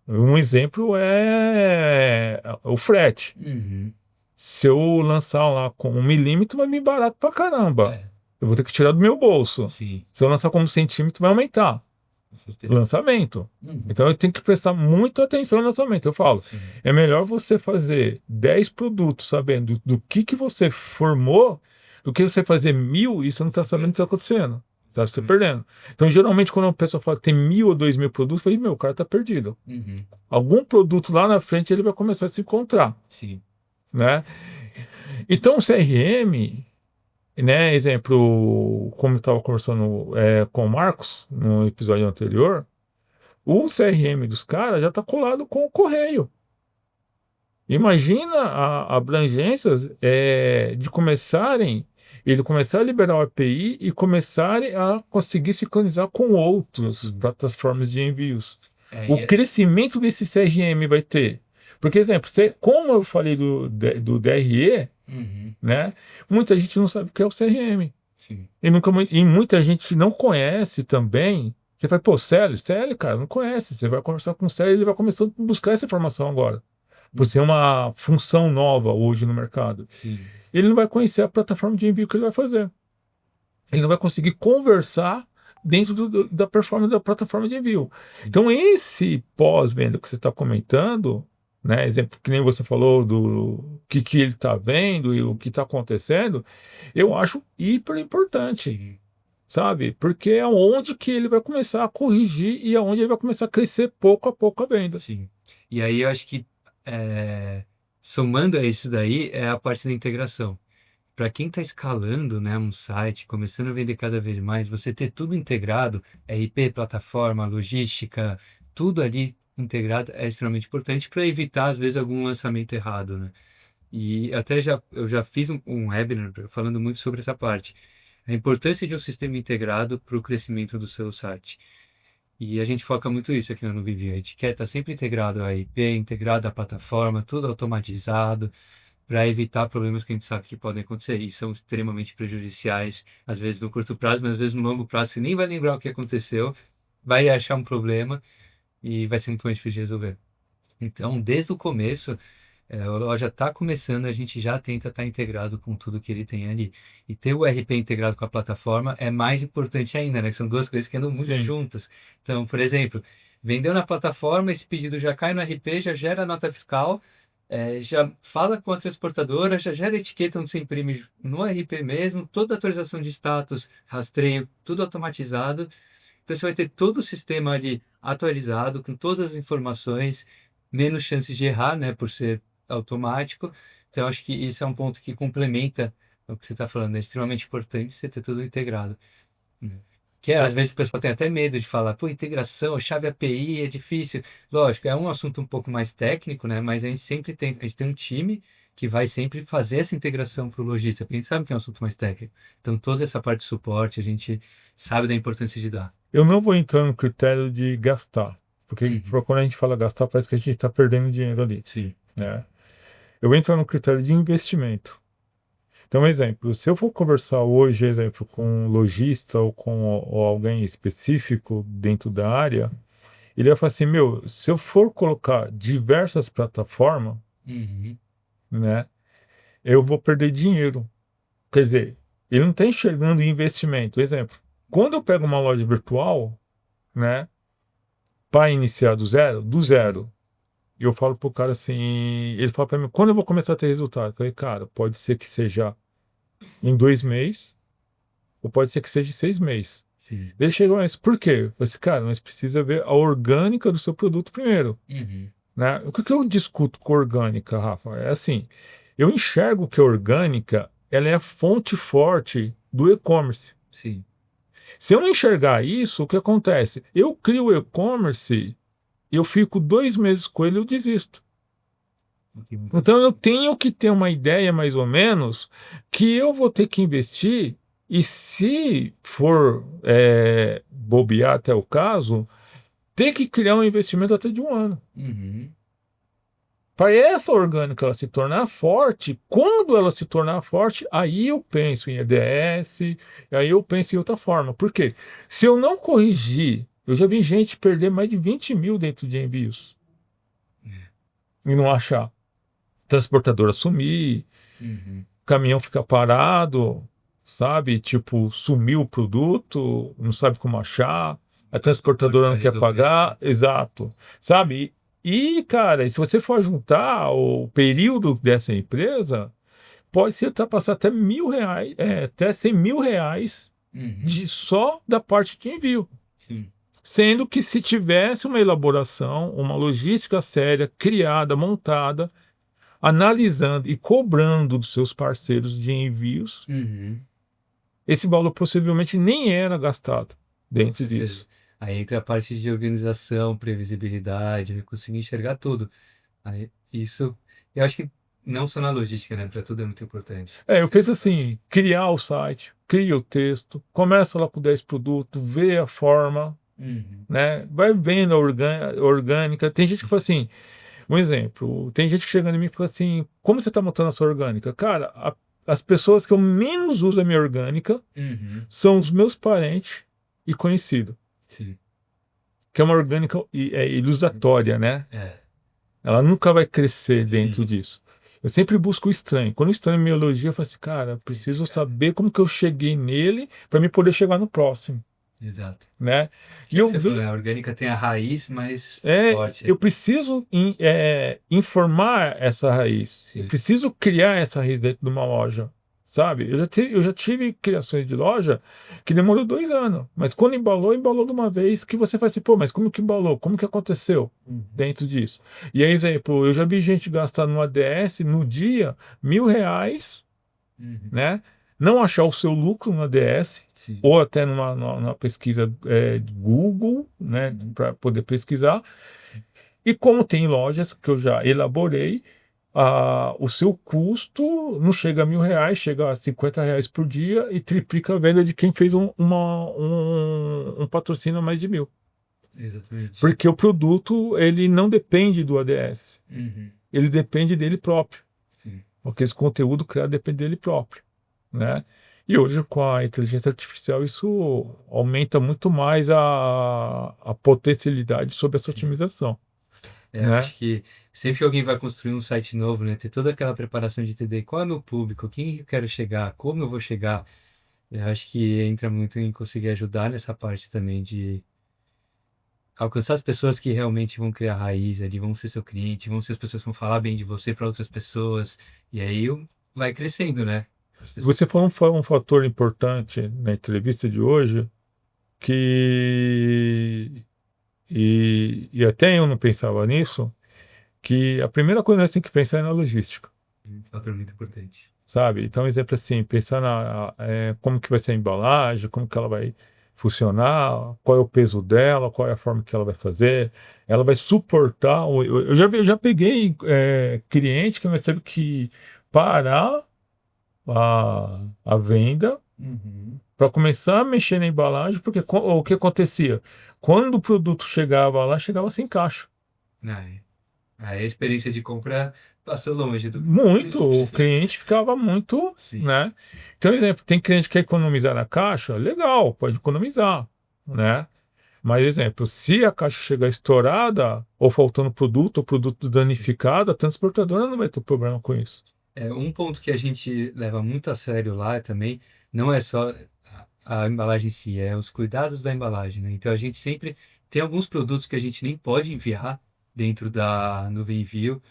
Um exemplo é o frete. Uhum. Se eu lançar lá com 1 milímetro, vai vir barato pra caramba. É, Eu vou ter que tirar do meu bolso. sim, Se eu lançar como centímetro, vai aumentar. com certeza. Lançamento. Uhum. Então eu tenho que prestar muita atenção no lançamento. Eu falo, Sim. é melhor você fazer 10 produtos sabendo do que você formou do que você fazer 1.000 e você não está sabendo o que está acontecendo. Tá se Exatamente. perdendo. Então, geralmente, quando a pessoa fala que tem 1.000 ou 2.000 produtos, eu falei, meu, o cara está perdido. Uhum. Algum produto lá na frente ele vai começar a se encontrar, Sim. né? Então, o CRM, né, exemplo, como eu estava conversando com o Marcos no episódio anterior, o CRM dos caras já está colado com o correio. Imagina a abrangência de começarem, ele começar a liberar o API e começarem a conseguir sincronizar com outras Sim. plataformas de envios. É, O e crescimento desse CRM vai ter. Porque, exemplo, como eu falei do DRE, uhum. né, muita gente não sabe o que é o CRM. Sim. E muita gente não conhece também. Você vai, pô, CL, cara, não conhece. Você vai conversar com o CL, ele vai começar a buscar essa informação agora por ser Uhum. uma função nova hoje no mercado. Sim. Ele não vai conhecer a plataforma de envio que ele vai fazer. Ele não vai conseguir conversar dentro da performance da plataforma de envio. Sim. Então, esse pós-venda que você está comentando, né, exemplo que nem você falou do que ele está vendo e o que está acontecendo, eu acho hiper importante, Sim. sabe? Porque é onde que ele vai começar a corrigir e é onde ele vai começar a crescer pouco a pouco a venda. Sim. E aí eu acho que somando a isso daí é a parte da integração. Para quem está escalando, né, um site, começando a vender cada vez mais, você ter tudo integrado, RP, plataforma, logística, tudo ali integrado é extremamente importante para evitar, às vezes, algum lançamento errado, né? E até eu já fiz um webinar falando muito sobre essa parte. A importância de um sistema integrado para o crescimento do seu site. E a gente foca muito isso aqui no Vivi. A gente quer estar sempre integrado à IP, integrado à plataforma, tudo automatizado, para evitar problemas que a gente sabe que podem acontecer e são extremamente prejudiciais, às vezes no curto prazo, mas às vezes no longo prazo você nem vai lembrar o que aconteceu, vai achar um problema e vai ser muito mais difícil de resolver. Então, desde o começo, a loja está começando, a gente já tenta estar integrado com tudo que ele tem ali. E ter o RP integrado com a plataforma é mais importante ainda, né? Que são duas coisas que andam muito Sim. juntas. Então, por exemplo, vendeu na plataforma, esse pedido já cai no RP, já gera nota fiscal, já fala com a transportadora, já gera etiqueta onde você imprime no RP mesmo, toda a atualização de status, rastreio, tudo automatizado. Então você vai ter todo o sistema ali atualizado, com todas as informações, menos chances de errar, né, por ser automático. Então, eu acho que isso é um ponto que complementa o que você está falando. É extremamente importante você ter tudo integrado. Né? Que às Então, vezes o pessoal tem até medo de falar, pô, integração, chave API é difícil. Lógico, é um assunto um pouco mais técnico, né? Mas a gente tem um time que vai sempre fazer essa integração para o lojista, porque a gente sabe que é um assunto mais técnico. Então, toda essa parte de suporte, a gente sabe da importância de dar. eu não vou entrar no critério de gastar, porque Uhum. quando a gente fala gastar, parece que a gente está perdendo dinheiro ali, Sim. né? Eu vou entrar no critério de investimento. Então, um exemplo, se eu for conversar hoje, exemplo, com um lojista ou alguém específico dentro da área, ele vai falar assim, meu, se eu for colocar diversas plataformas, Uhum. né, eu vou perder dinheiro. Quer dizer, ele não está enxergando investimento. Exemplo, quando eu pego uma loja virtual, né, para iniciar do zero, e eu falo pro cara assim, ele fala para mim, quando eu vou começar a ter resultado? Eu falei, cara, pode ser que seja em 2 meses, ou pode ser que seja em 6 meses. Sim. Ele chegou, mas por quê? Eu falei assim, cara, mas precisa ver a orgânica do seu produto primeiro, Uhum. né? O que eu discuto com orgânica, Rafa? É assim, eu enxergo que a orgânica, ela é a fonte forte do e-commerce. Sim. Se eu não enxergar isso, o que acontece? Eu crio o e-commerce, eu fico 2 meses com ele e eu desisto. Tem muita Então eu coisa. tenho que ter uma ideia mais ou menos que eu vou ter que investir e se for bobear até o caso, ter que criar um investimento até de 1 ano. Uhum. Para essa orgânica ela se tornar forte, quando ela se tornar forte, aí eu penso em EDS, aí eu penso em outra forma. Por quê? Se eu não corrigir, eu já vi gente perder mais de 20 mil dentro de envios. e não achar. Transportadora sumir, Uhum. caminhão fica parado, sabe? Tipo, sumiu o produto, não sabe como achar, a Suporte transportadora para não quer resolver. pagar, exato, sabe? E, cara, se você for juntar o período dessa empresa, pode se ultrapassar até R$ 1.000, até R$ 100.000 Uhum. de só da parte de envio. Sim. Sendo que se tivesse uma elaboração, uma logística séria, criada, montada, analisando e cobrando dos seus parceiros de envios, Uhum. esse valor possivelmente nem era gastado Com dentro certeza. disso. Aí entra a parte de organização, previsibilidade, conseguir enxergar tudo. Aí, isso, eu acho que não só na logística, né? Para tudo é muito importante. Eu penso assim, criar o site, cria o texto, começa lá com 10 produtos, vê a forma, Uhum. né? Vai vendo a orgânica. Tem gente que fala assim, um exemplo, tem gente que chega em mim e fala assim, como você está montando a sua orgânica? Cara, as pessoas que eu menos uso a minha orgânica Uhum. são os meus parentes e conhecidos, Sim. que é uma orgânica ilusatória, né? É. Ela nunca vai crescer dentro Sim. disso. Eu sempre busco o estranho. Quando o estranho me elogia, eu falo assim, cara, Esse preciso cara. saber como que eu cheguei nele para me poder chegar no próximo, Exato. né? Que E é o que eu você falou, vi, né? A orgânica tem a raiz mais forte. eu preciso informar essa raiz. Eu Sim. preciso criar essa raiz dentro de uma loja, sabe? Eu já tive criações de loja que demorou 2 anos, mas quando embalou, embalou de uma vez que você faz assim, pô, mas como que embalou? Como que aconteceu Uhum. dentro disso? E aí, exemplo, eu já vi gente gastar numa DS no dia R$ 1.000, Uhum. né? Não achar o seu lucro na DS, Sim. ou até numa pesquisa de Google, né, Uhum. para poder pesquisar. E como tem lojas que eu já elaborei, o seu custo não chega a R$ 1.000, chega a R$ 50 por dia e triplica a venda de quem fez um patrocínio a mais de 1.000. Exatamente. Porque o produto ele não depende do ADS, Uhum. ele depende dele próprio. Sim. Porque esse conteúdo criado depende dele próprio, né? E hoje, com a inteligência artificial, isso aumenta muito mais a potencialidade sobre essa Sim. otimização, É, eu né? acho que sempre que alguém vai construir um site novo, né? Ter toda aquela preparação de entender qual é o meu público, quem eu quero chegar, como eu vou chegar. Eu acho que entra muito em conseguir ajudar nessa parte também de alcançar as pessoas que realmente vão criar raiz ali, vão ser seu cliente, vão ser as pessoas que vão falar bem de você para outras pessoas. E aí vai crescendo, né? As pessoas. Você falou um fator importante na entrevista de hoje que e até eu não pensava nisso, que a primeira coisa que nós temos que pensar é na logística, Um fator muito importante. sabe? Então, exemplo assim, pensar como que vai ser a embalagem, como que ela vai funcionar, qual é o peso dela, qual é a forma que ela vai fazer, ela vai suportar. Eu já peguei cliente que nós teve que parar a venda Uhum. para começar a mexer na embalagem, porque o que acontecia? Quando o produto chegava lá, chegava sem caixa. Aí, aí a experiência de compra passou longe do. Muito, o cliente ficava muito, Sim. né? Então, exemplo, tem cliente que quer economizar na caixa, legal, pode economizar, né? Mas, exemplo, se a caixa chegar estourada, ou faltando produto, ou produto Sim. danificado, a transportadora não vai ter problema com isso. É, um ponto que a gente leva muito a sério lá também não é só a embalagem em si, é os cuidados da embalagem, né? Então a gente sempre tem alguns produtos que a gente nem pode enviar dentro da nuvem envio,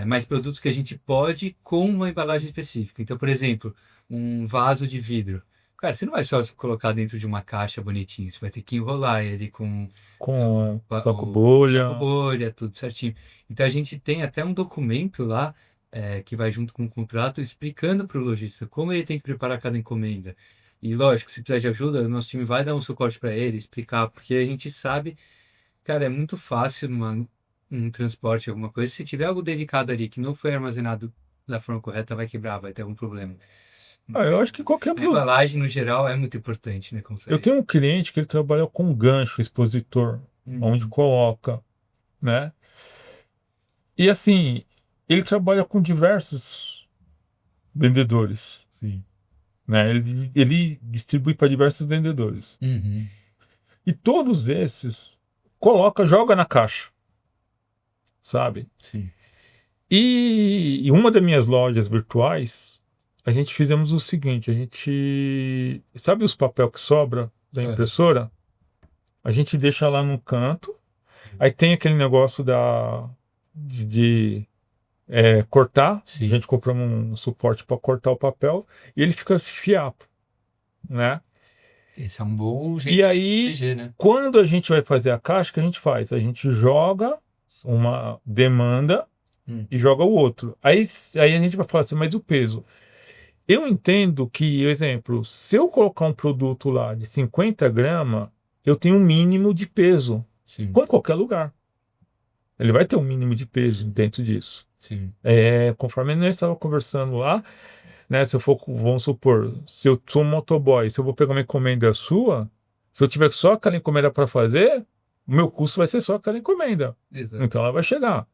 mas produtos que a gente pode com uma embalagem específica. Então, por exemplo, um vaso de vidro. Cara, você não vai só colocar dentro de uma caixa bonitinho, você vai ter que enrolar ele com Com saco o saco bolha, bolha, tudo certinho. Então a gente tem até um documento lá que vai junto com o contrato explicando para o lojista como ele tem que preparar cada encomenda. E lógico, se precisar de ajuda, o nosso time vai dar um suporte para ele, explicar, porque a gente sabe, cara, é muito fácil um transporte, alguma coisa. Se tiver algo delicado ali que não foi armazenado da forma correta, vai quebrar, vai ter algum problema. eu acho que qualquer A produto. embalagem, no geral, é muito importante, né? Como Eu você. tenho um cliente que ele trabalha com gancho expositor, onde Uhum. coloca, né? E assim, ele trabalha com diversos vendedores, Sim. né? Ele distribui para diversos vendedores. Uhum. E todos esses joga na caixa, sabe? Sim. E uma das minhas lojas virtuais, a gente fizemos o seguinte, a gente... Sabe os papel que sobra da Aham. impressora? A gente deixa lá no canto, aí tem aquele negócio de cortar, a Sim. gente comprou um suporte para cortar o papel, e ele fica fiapo, né? Esse é um bom E jeito de aí, proteger, né? quando a gente vai fazer a caixa, o que a gente faz? A gente joga uma demanda Hum. e joga o outro. Aí a gente vai falar assim, mas o peso? Eu entendo que, exemplo, se eu colocar um produto lá de 50 gramas, eu tenho um mínimo de peso, Sim. como em qualquer lugar. Ele vai ter um mínimo de peso dentro disso. Sim. Conforme nós estávamos conversando lá, né? Se eu for, vamos supor, se eu sou um motoboy, se eu vou pegar uma encomenda sua, se eu tiver só aquela encomenda para fazer, o meu custo vai ser só aquela encomenda. Exato. Então ela vai chegar.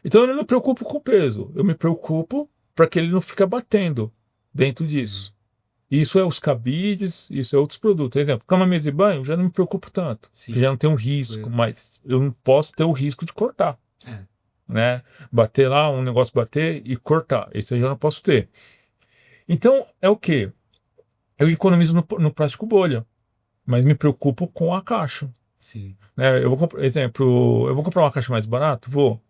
Então eu não me preocupo com o peso, eu me preocupo para que ele não fique batendo dentro Sim. disso. Isso é os cabides, isso é outros produtos. Por exemplo, cama, mesa e banho, eu já não me preocupo tanto, porque Sim. já não tem um risco, Tranquilo. mas eu não posso ter o risco de cortar, É. né? Bater lá, um negócio bater e cortar. Esse eu já não posso ter. Então, é o quê? Eu economizo no plástico bolha, mas me preocupo com a caixa, Sim. né? Exemplo, eu vou comprar uma caixa mais barata? Vou.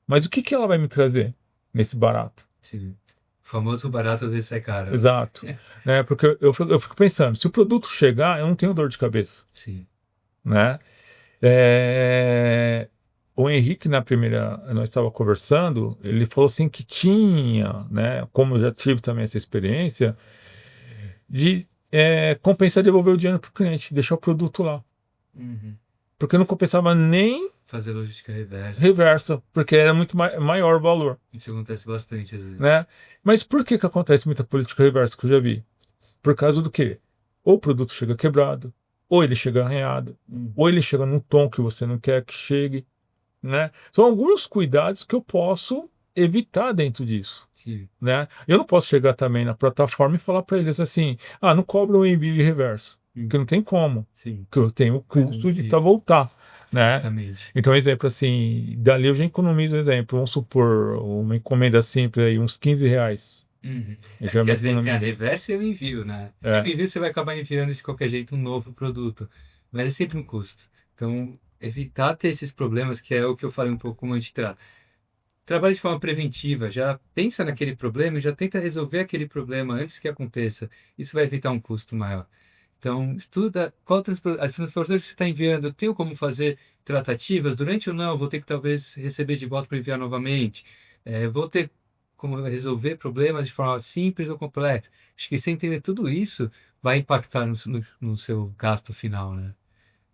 Mas o que que ela vai me trazer nesse barato? Sim. O famoso barato às vezes é caro, né? Exato. Né? Porque eu fico pensando, se o produto chegar, eu não tenho dor de cabeça, Sim. né? É, O Henrique, na primeira, nós estávamos conversando, ele falou assim que tinha, né? Como eu já tive também essa experiência, de compensar devolver o dinheiro para o cliente, deixar o produto lá. Uhum. Porque não compensava nem Fazer logística reversa. reversa, porque era muito maior o valor, Isso acontece bastante às vezes. né? Mas por que que acontece muita política reversa que eu já vi? Por causa do quê? Ou o produto chega quebrado, ou ele chega arranhado, ou ele chega num tom que você não quer que chegue, né? São alguns cuidados que eu posso evitar dentro disso, Sim. né? Eu não posso chegar também na plataforma e falar para eles assim, não cobra o envio de reverso, porque não tem como, Sim. que eu tenho o Faz um custo de envio. voltar, né? Exatamente. Então, exemplo assim, dali eu já economizo, exemplo, vamos supor, uma encomenda simples aí, uns R$ 15. Uhum. Eu já E me às vezes tem a economizo. reversa e o envio, né? É que o É, envio você vai acabar enviando de qualquer jeito um novo produto, mas é sempre um custo. Então, evitar ter esses problemas, que é o que eu falei um pouco como a gente trata. Trabalhe de forma preventiva, já pensa naquele problema e já tenta resolver aquele problema antes que aconteça. Isso vai evitar um custo maior. Então, estuda as transportadoras que você está enviando, eu tenho como fazer tratativas durante ou não, vou ter que talvez receber de volta para enviar novamente. Vou ter como resolver problemas de forma simples ou complexa. Acho que você entender tudo isso vai impactar no seu gasto final, né?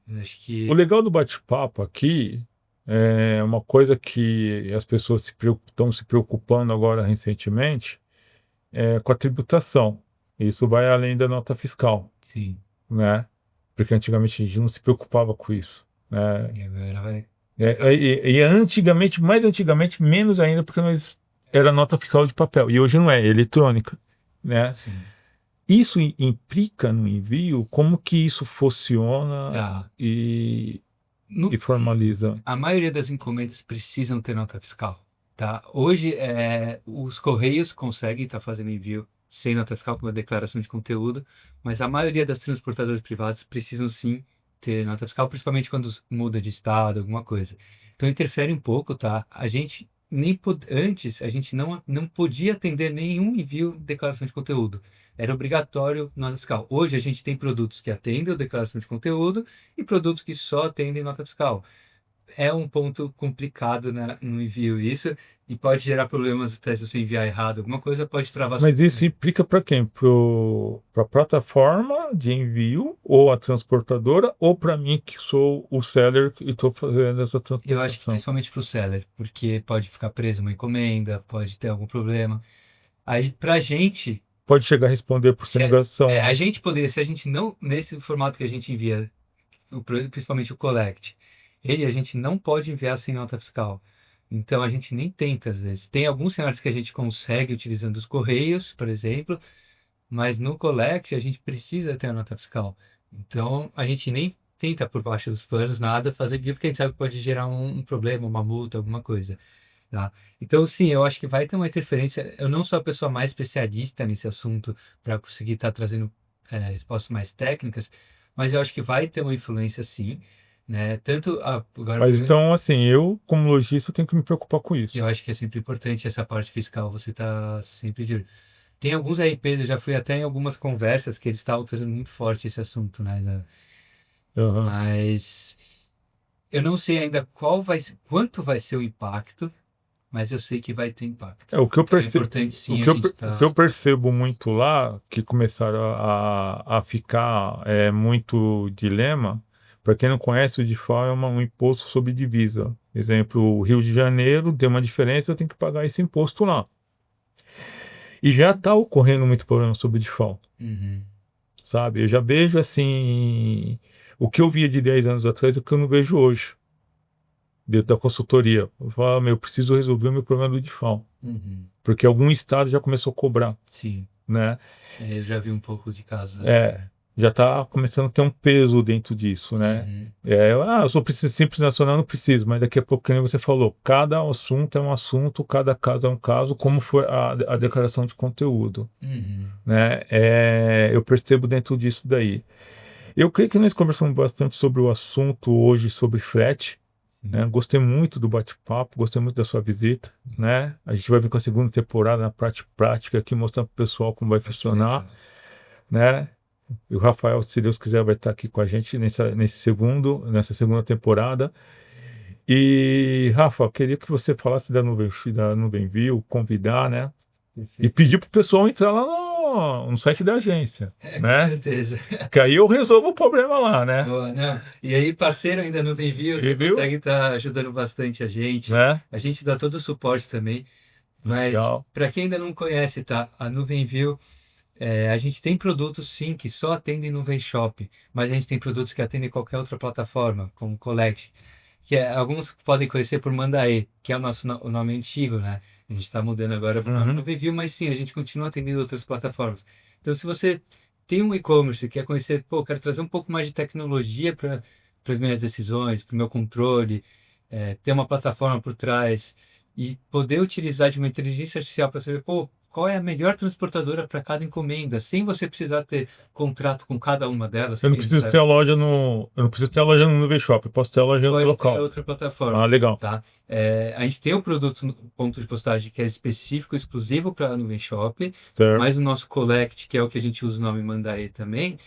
Eu acho o que legal do bate-papo aqui é uma coisa que as pessoas estão se preocupando agora recentemente é com a tributação. Isso vai além da nota fiscal, sim. né? Porque antigamente a gente não se preocupava com isso, né? E agora vai. E antigamente, mais antigamente, menos ainda, porque nós era nota fiscal de papel e hoje não é eletrônica, né? Sim. Isso implica no envio, como que isso funciona Ah, e, no e formaliza. A maioria das encomendas precisam ter nota fiscal, tá? Hoje, os Correios conseguem estar fazendo envio sem nota fiscal com uma declaração de conteúdo, mas a maioria das transportadoras privadas precisam sim ter nota fiscal, principalmente quando muda de estado, alguma coisa. Então interfere um pouco, tá? A gente antes a gente não podia atender nenhum envio de declaração de conteúdo. Era obrigatório nota fiscal. Hoje a gente tem produtos que atendem a declaração de conteúdo e produtos que só atendem nota fiscal. É um ponto complicado no envio isso e pode gerar problemas até se você enviar errado. Alguma coisa pode travar sua Mas isso encomenda. implica para quem? Para a plataforma de envio, ou a transportadora, ou para mim, que sou o seller e estou fazendo essa Eu acho que transportação. principalmente para o seller, porque pode ficar preso uma encomenda, pode ter algum problema. Para a gente, Pode chegar a responder por sonegação, a né? gente poderia, se a gente não, nesse formato que a gente envia, principalmente o collect, a gente não pode enviar sem nota fiscal. Então a gente nem tenta às vezes. Tem alguns cenários que a gente consegue utilizando os correios, por exemplo, mas no collect a gente precisa ter a nota fiscal. Então a gente nem tenta por baixo dos panos nada fazer envio porque a gente sabe que pode gerar um problema, uma multa, alguma coisa. Tá? Então, sim, eu acho que vai ter uma interferência. Eu não sou a pessoa mais especialista nesse assunto para conseguir estar trazendo respostas mais técnicas, mas eu acho que vai ter uma influência, sim, né? Tanto agora, Mas então, assim, eu, como lojista, tenho que me preocupar com eu isso. acho que é sempre importante essa parte fiscal, você tá sempre de olho. Tem alguns RPs, eu já fui até em algumas conversas que eles estavam trazendo muito forte esse assunto, né? Aham. Mas eu não sei ainda quanto vai ser o impacto, mas eu sei que vai ter impacto. O que eu Então é percebo, importante sim a gente o que eu estar. percebo muito lá, que começaram a ficar muito dilema, para quem não conhece, o DIFAL é um imposto sobre divisa. Exemplo, o Rio de Janeiro tem uma diferença, eu tenho que pagar esse imposto lá. E já está ocorrendo muito problema sobre o DIFAL, Uhum, sabe? Eu já vejo assim, o que eu via de 10 anos atrás, é o que eu não vejo hoje, dentro da consultoria. Eu falo, meu, eu preciso resolver o meu problema do DIFAL, uhum, porque algum estado já começou a cobrar, sim. né? Eu já vi um pouco de casos assim É, também. já está começando a ter um peso dentro disso, né? Uhum, Eu sou simples nacional, não preciso, mas daqui a pouco, que nem você falou, cada assunto é um assunto, cada caso é um caso, como foi a declaração de conteúdo, uhum, né? Eu percebo dentro disso daí. Eu creio que nós conversamos bastante sobre o assunto hoje, sobre frete, sim, né? Gostei muito do bate-papo, gostei muito da sua visita, né? A gente vai vir com a segunda temporada na parte prática aqui, mostrando para o pessoal como vai vai ser funcionar, legal. né? E o Rafael, se Deus quiser, vai estar aqui com a gente nessa segunda temporada. E, Rafa, queria que você falasse da Nuvem View, convidar, né? E Perfeito. pedir para o pessoal entrar lá no site da agência, Com né? certeza. Que aí eu resolvo o problema lá, né? Boa, não. E aí, parceiro ainda no Envio, E você viu? consegue estar ajudando bastante a gente. Né? A gente dá todo o suporte também. Mas Legal. para quem ainda não conhece, tá? A Nuvem View, a gente tem produtos sim que só atendem Nuvem Shop, mas a gente tem produtos que atendem qualquer outra plataforma, como Collect, alguns podem conhecer por Mandae, que é o nosso o nome antigo, né? A gente está mudando agora para o nome Uhum. Nuvem View, mas sim, a gente continua atendendo outras plataformas. Então, se você tem um e-commerce, quer conhecer, pô, quero trazer um pouco mais de tecnologia para as minhas decisões, para o meu controle, ter uma plataforma por trás e poder utilizar de uma inteligência artificial para saber, pô, qual é a melhor transportadora para cada encomenda, sem você precisar ter contrato com cada uma delas, Eu não que a gente preciso sabe. ter a loja no. Eu não preciso ter a loja no Nuvem Shop, eu posso ter a loja em outro Pode ter local. outra plataforma, Ah, legal. tá? A gente tem o produto no ponto de postagem que é específico, exclusivo para a Nuvem Shop, Certo. mas o nosso Collect, que é o que a gente usa o nome Mandae também,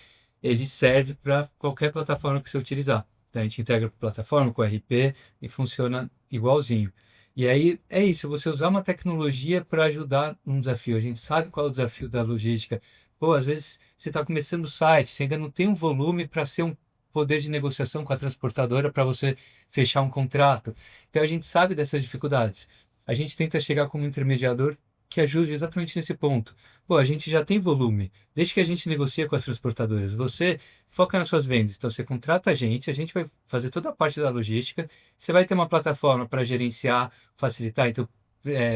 ele serve para qualquer plataforma que você utilizar. Então, a gente integra com a plataforma, com o RP e funciona igualzinho. E aí é isso, você usar uma tecnologia para ajudar um desafio. A gente sabe qual é o desafio da logística. Pô, às vezes você está começando o site, você ainda não tem um volume para ser um poder de negociação com a transportadora para você fechar um contrato. Então a gente sabe dessas dificuldades. A gente tenta chegar como intermediador que ajude exatamente nesse ponto. Pô, a gente já tem volume. Desde que a gente negocia com as transportadoras, você foca nas suas vendas. Então você contrata a gente vai fazer toda a parte da logística. Você vai ter uma plataforma para gerenciar, facilitar, então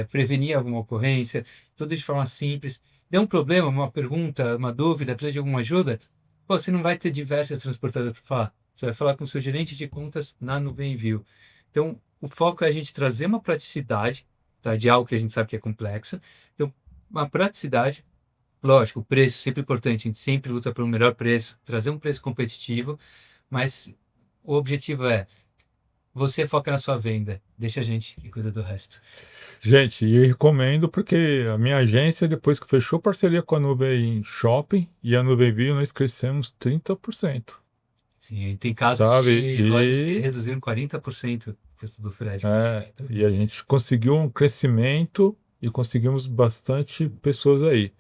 prevenir alguma ocorrência, tudo de forma simples. Deu um problema, uma pergunta, uma dúvida, precisa de alguma ajuda? Pô, você não vai ter diversas transportadoras para falar. Você vai falar com o seu gerente de contas na Nuvem View. Então, o foco é a gente trazer uma praticidade, tá, de algo que a gente sabe que é complexo. Então, uma praticidade, lógico, o preço é sempre importante, a gente sempre luta pelo melhor preço, trazer um preço competitivo, mas o objetivo é você foca na sua venda, deixa a gente que cuida do resto. Gente, e eu recomendo porque a minha agência, depois que fechou parceria com a Nuvem Shopping e a Nuvem View, nós crescemos 30%, Sim, tem casos sabe? de lojas que reduziram 40% o custo do frete. Então, E a gente conseguiu um crescimento e conseguimos bastante pessoas aí.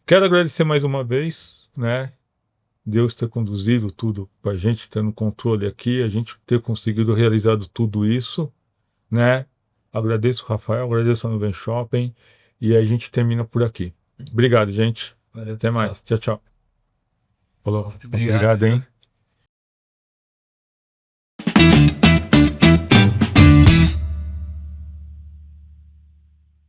Quero agradecer mais uma vez, né? Deus ter conduzido tudo para a gente, ter no controle aqui, a gente ter conseguido realizado tudo isso, né? Agradeço o Rafael, agradeço a Nuvem Shopping e a gente termina por aqui. Obrigado, gente. valeu, Até pessoal. mais. Tchau, tchau. Falou. Muito obrigado, Obrigado, viu? hein?